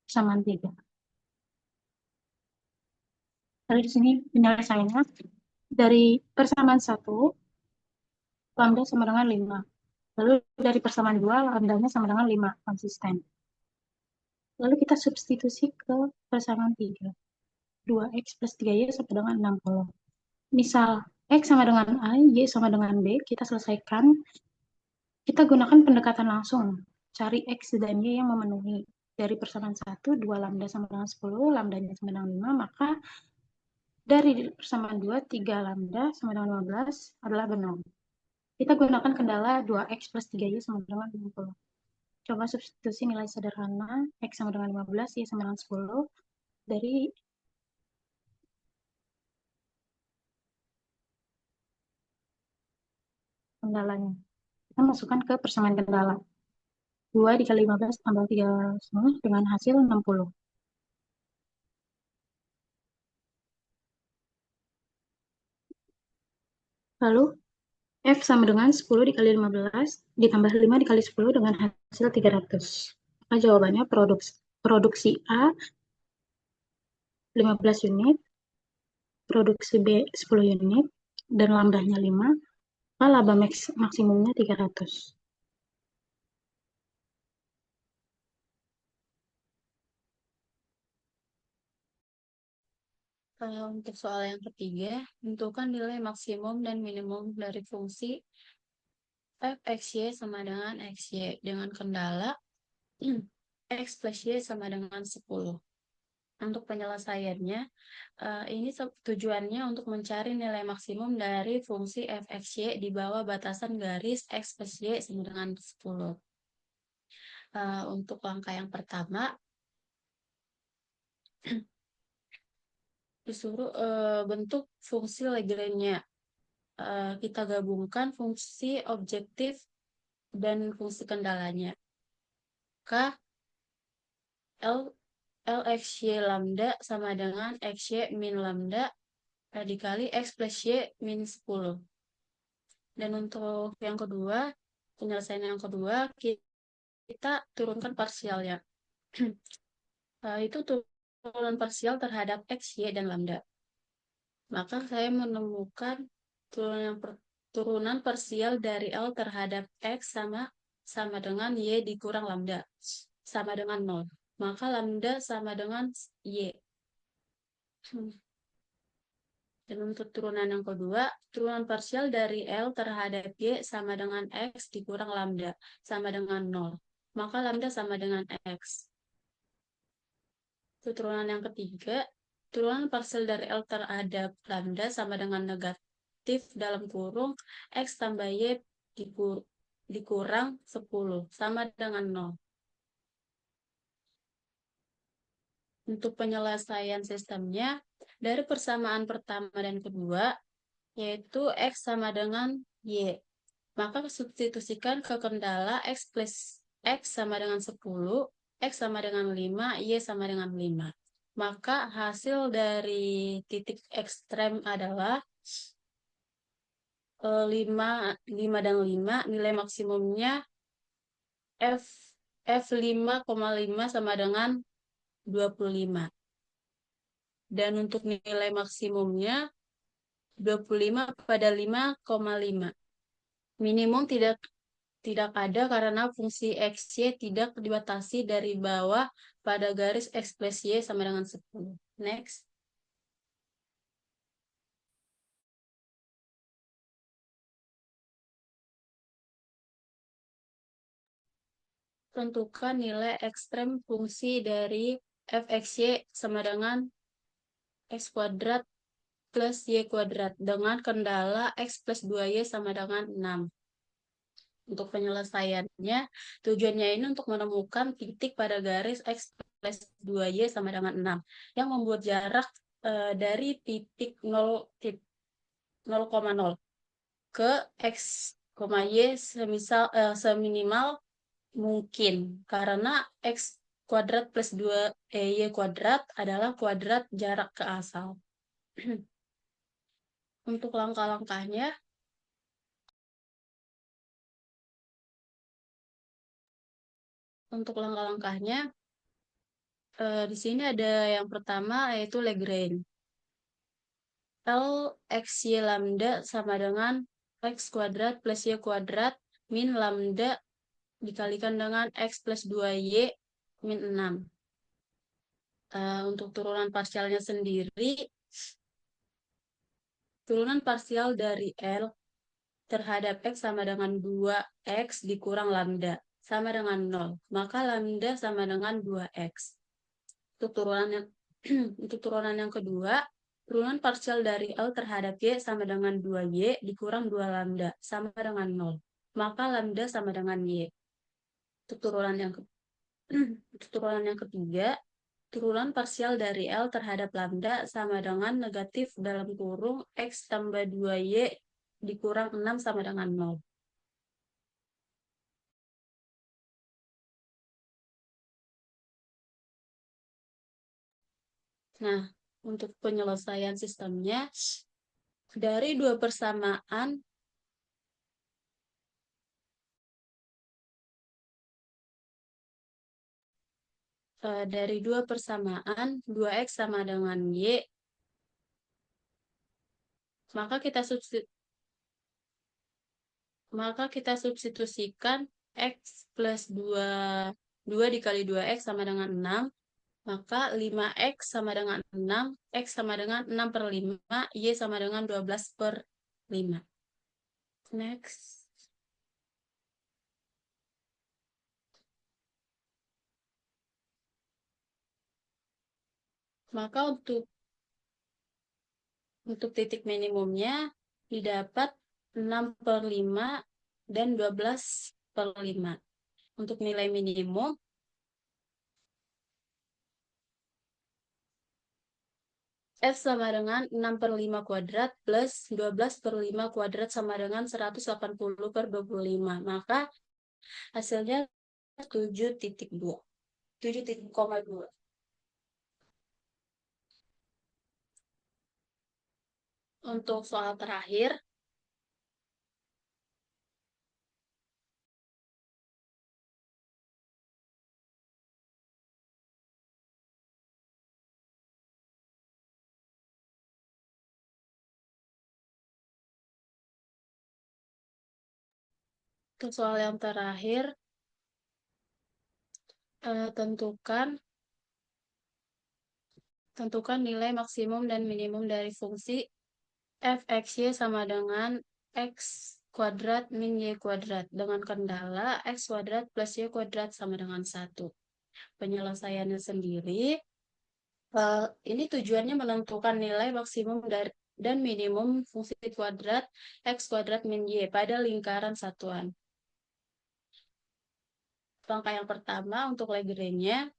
persamaan 3. Lalu di sini penyelesaiannya dari persamaan 1, lambda sama dengan 5. Lalu dari persamaan 2, lambdanya sama dengan 5, konsisten. Lalu kita substitusi ke persamaan 3. 2X plus 3Y sama dengan 60. Misal X sama dengan A, Y sama dengan B, kita selesaikan. Kita gunakan pendekatan langsung. Cari X dan Y yang memenuhi. Dari persamaan 1, 2 lambda sama dengan 10, lambdanya sama dengan 5, maka dari persamaan 2, 3 lambda sama dengan 15 adalah benar. Kita gunakan kendala 2X plus 3Y sama dengan 50. Coba substitusi nilai sederhana, X sama dengan 15, Y sama dengan 10, dari kendalanya. Kita masukkan ke persamaan kendala. 2 dikali 15 tambah 3 dengan hasil 60. Lalu F sama dengan 10 dikali 15 ditambah 5 dikali 10 dengan hasil 300. Maka jawabannya produksi A 15 unit, produksi B 10 unit, dan lambdanya 5, maka laba maksimumnya 300. Untuk soal yang ketiga, tentukan nilai maksimum dan minimum dari fungsi f(x)y sama dengan xy dengan kendala x plus y sama dengan 10. Untuk penyelesaiannya, ini tujuannya untuk mencari nilai maksimum dari fungsi f(x)y di bawah batasan garis x plus y sama dengan 10. Untuk langkah yang pertama, disuruh bentuk fungsi Lagrange-nya. Kita gabungkan fungsi objektif dan fungsi kendalanya. Maka Lxy lambda sama dengan xy min lambda dikali x plus y min 10. Dan untuk yang kedua, penyelesaian yang kedua, kita turunkan parsialnya. Itu turunan parsial terhadap x, y, dan lambda. Maka saya menemukan turunan parsial dari L terhadap x sama dengan y dikurang lambda sama dengan 0. Maka lambda sama dengan y. Dan untuk turunan yang kedua, turunan parsial dari L terhadap y sama dengan x dikurang lambda sama dengan 0. Maka lambda sama dengan x. Turunan yang ketiga, turunan parsial dari L terhadap lambda sama dengan negatif dalam kurung x tambah y dikurang 10 sama dengan 0. Untuk penyelesaian sistemnya, dari persamaan pertama dan kedua, yaitu x sama dengan y. Maka substitusikan ke kendala x plus x sama dengan 10, x sama dengan 5, y sama dengan 5. Maka hasil dari titik ekstrem adalah 5 dan 5, nilai maksimumnya F5,5 sama dengan 25. Dan untuk nilai maksimumnya 25 pada 5,5. Minimum tidak ada karena fungsi XY tidak dibatasi dari bawah pada garis X plus Y sama dengan 10. Next. Tentukan nilai ekstrem fungsi dari fxy sama dengan x kuadrat plus y kuadrat dengan kendala x plus 2y sama dengan 6. Untuk penyelesaiannya, tujuannya ini untuk menemukan titik pada garis x plus 2y sama dengan 6 yang membuat jarak dari titik 0,0 ke x, y seminimal mungkin karena x kuadrat plus 2y kuadrat adalah kuadrat jarak ke asal. Untuk langkah-langkahnya, di sini ada yang pertama yaitu Lagrange. L x y lambda sama dengan x kuadrat plus y kuadrat min lambda dikalikan dengan x plus 2y min 6. Untuk turunan parsialnya sendiri, turunan parsial dari L terhadap X sama dengan 2X dikurang lambda sama dengan 0. Maka lambda sama dengan 2X. Untuk turunan yang kedua, turunan parsial dari L terhadap Y sama dengan 2Y dikurang 2 lambda sama dengan 0. Maka lambda sama dengan Y. Untuk turunan yang ketiga, turunan parsial dari L terhadap lambda sama dengan negatif dalam kurung X tambah 2Y dikurang 6 sama dengan 0. Nah, untuk penyelesaian sistemnya, dari dua persamaan dari dua persamaan 2X sama dengan Y, maka kita substitusikan X plus 2 dikali 2X sama dengan 6, maka 5X sama dengan 6, X sama dengan 6 per 5, Y sama dengan 12 per 5. Next. Maka untuk titik minimumnya didapat 6 per 5 dan 12 per 5. Untuk nilai minimum, F sama dengan 6 per 5 kuadrat plus 12 per 5 kuadrat sama dengan 180 per 25. Maka hasilnya 7,2. 7,2. Untuk soal terakhir, tentukan nilai maksimum dan minimum dari fungsi fxy sama dengan x kuadrat min y kuadrat dengan kendala x kuadrat plus y kuadrat sama dengan 1. Penyelesaiannya sendiri, ini tujuannya menentukan nilai maksimum dan minimum fungsi kuadrat x kuadrat min y pada lingkaran satuan. Langkah yang pertama untuk Lagrange-nya,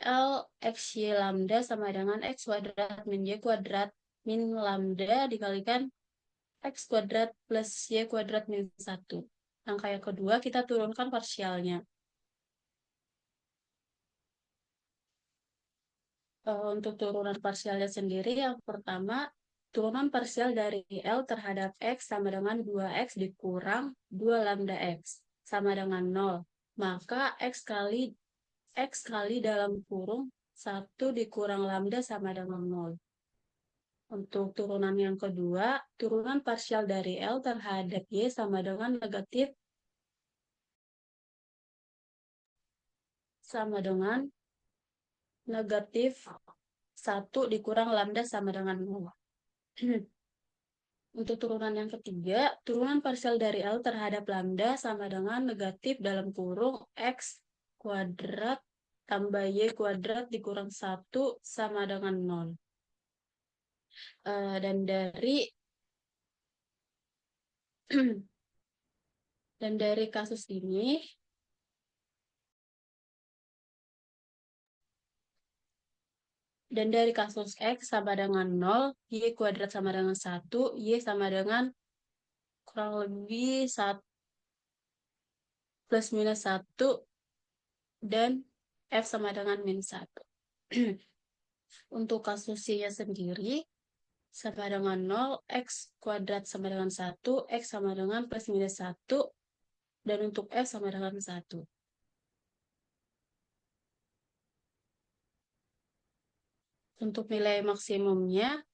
L x y lambda sama dengan x kuadrat min y kuadrat min lambda dikalikan x kuadrat plus y kuadrat min 1. Langkah yang kedua, kita turunkan parsialnya. Untuk turunan parsialnya sendiri, yang pertama, turunan parsial dari L terhadap X sama dengan 2X dikurang 2 lambda X sama dengan 0. Maka X kali dalam kurung 1 dikurang lambda sama dengan 0. Untuk turunan yang kedua, turunan parsial dari L terhadap Y sama dengan negatif 1 dikurang lambda sama dengan 0. Untuk turunan yang ketiga, turunan parsial dari L terhadap lambda sama dengan negatif dalam kurung X kuadrat tambah Y kuadrat dikurang 1 sama dengan 0. Dan dari kasus ini, X sama dengan 0, Y kuadrat sama dengan 1, Y sama dengan kurang lebih 1 plus minus 1, dan F sama dengan minus 1. Untuk kasus Y-nya sendiri, sama dengan 0, X kuadrat sama dengan 1, X sama dengan plus minus 1, dan untuk F sama dengan 1. Untuk nilai maksimumnya,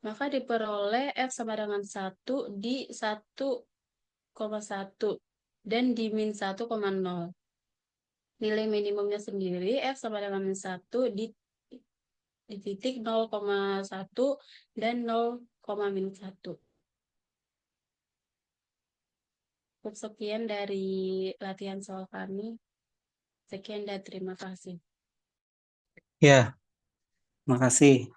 maka diperoleh F sama dengan 1 di 1,1 dan di min 1,0. Nilai minimumnya sendiri F sama dengan min 1 di titik 0,1 dan 0,-1. Sekian dari latihan soal kami. Sekian dan terima kasih. Ya, makasih.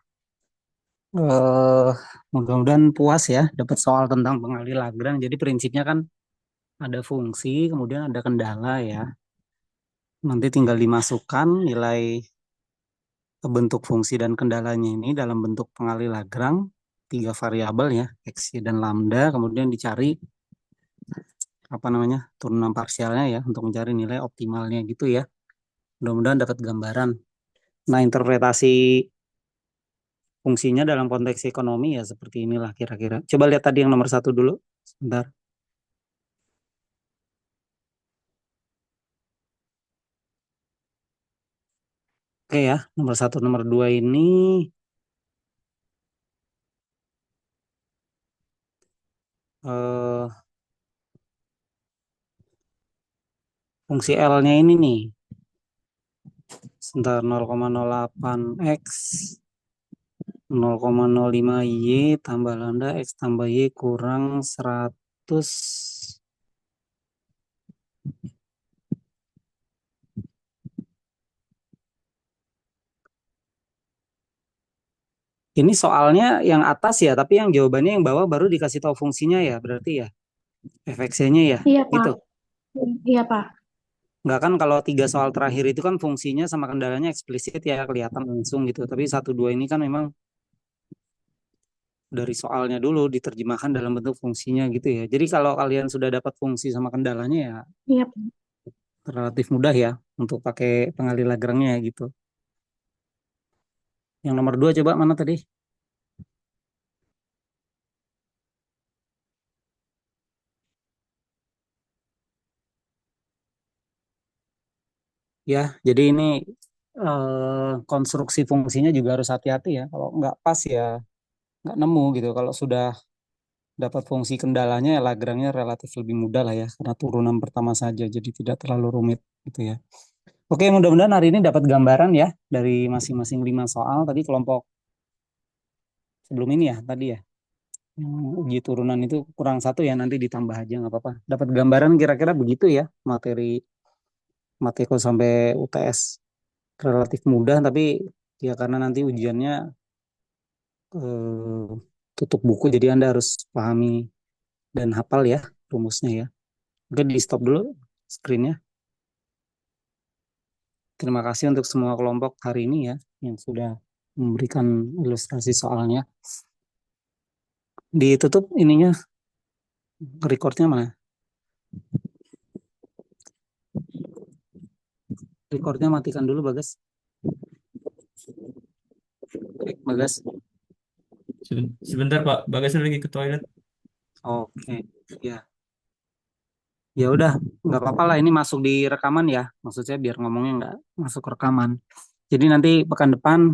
Mudah-mudahan puas ya dapat soal tentang pengali Lagrange. Jadi prinsipnya kan ada fungsi, kemudian ada kendala ya. Nanti tinggal dimasukkan nilai bentuk fungsi dan kendalanya ini dalam bentuk pengali Lagrange, 3 variabel ya, X, Y, dan lambda, kemudian dicari turunan parsialnya ya untuk mencari nilai optimalnya gitu ya. Mudah-mudahan dapat gambaran. Nah, interpretasi fungsinya dalam konteks ekonomi ya seperti inilah kira-kira. Coba lihat tadi yang nomor 1 dulu. Sebentar. Oke ya, nomor 1, nomor 2 ini fungsi L-nya ini nih. Sebentar, 0,08 X 0,05 Y tambah lambda X tambah Y kurang 100. Ini soalnya yang atas ya, tapi yang jawabannya yang bawah baru dikasih tahu fungsinya ya, berarti ya. FX-nya ya, Iya, Pak. gitu. Iya, Pak. Enggak kan kalau 3 soal terakhir itu kan fungsinya sama kendalanya eksplisit ya, kelihatan langsung gitu. Tapi 1, 2 ini kan memang dari soalnya dulu diterjemahkan dalam bentuk fungsinya gitu ya. Jadi kalau kalian sudah dapat fungsi sama kendalanya ya Iya, relatif mudah ya untuk pakai pengali Lagrange-nya gitu. Yang nomor 2 coba mana tadi? Ya, jadi ini konstruksi fungsinya juga harus hati-hati ya. Kalau nggak pas ya nggak nemu gitu. Kalau sudah dapat fungsi kendalanya ya Lagrange-nya relatif lebih mudah lah ya karena turunan pertama saja jadi tidak terlalu rumit gitu ya. Oke, mudah-mudahan hari ini dapat gambaran ya dari masing-masing 5 soal. Tadi kelompok sebelum ini ya tadi ya. Uji turunan itu kurang 1 ya, nanti ditambah aja nggak apa-apa. Dapat gambaran kira-kira begitu ya materi Mateko sampai UTS relatif mudah tapi ya karena nanti ujiannya tutup buku jadi Anda harus pahami dan hafal ya rumusnya ya. Oke, di stop dulu screen-nya. Terima kasih untuk semua kelompok hari ini ya yang sudah memberikan ilustrasi soalnya. Ditutup ininya, recordnya mana? Recordnya matikan dulu Bagas. Bagas. Sebentar Pak, Bagas lagi ke toilet. Oke, ya. Ya udah, nggak apa-apa lah. Ini masuk di rekaman ya. Maksud saya biar ngomongnya nggak masuk rekaman. Jadi nanti pekan depan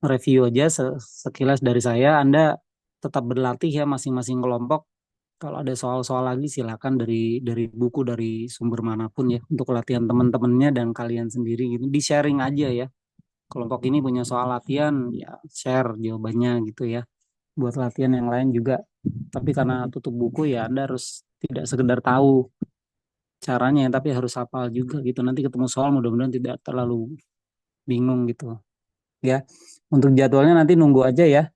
review aja sekilas dari saya. Anda tetap berlatih ya masing-masing kelompok. Kalau ada soal-soal lagi silakan dari buku dari sumber manapun ya untuk latihan teman-temannya dan kalian sendiri gitu. Di sharing aja ya. Kelompok ini punya soal latihan ya share jawabannya gitu ya. Buat latihan yang lain juga. Tapi karena tutup buku ya Anda harus tidak sekedar tahu caranya tapi harus hafal juga gitu. Nanti ketemu soal mudah-mudahan tidak terlalu bingung gitu ya. Untuk jadwalnya nanti nunggu aja ya.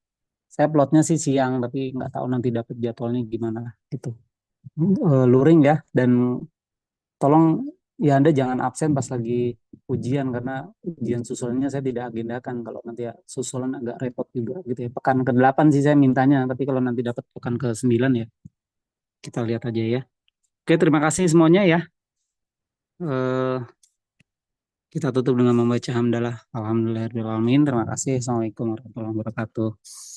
Saya plotnya sih siang tapi nggak tahu nanti dapat jadwalnya gimana gitu. Luring ya dan tolong ya Anda jangan absen pas lagi ujian karena ujian susulannya saya tidak agendakan. Kalau nanti ya susulan agak repot juga gitu ya. Pekan ke-8 sih saya mintanya tapi kalau nanti dapat pekan ke-9 ya kita lihat aja ya. Oke, terima kasih semuanya ya. Eh, kita tutup dengan membaca hamdalah. Alhamdulillahirobbilalamin. Terima kasih. Assalamualaikum warahmatullahi wabarakatuh.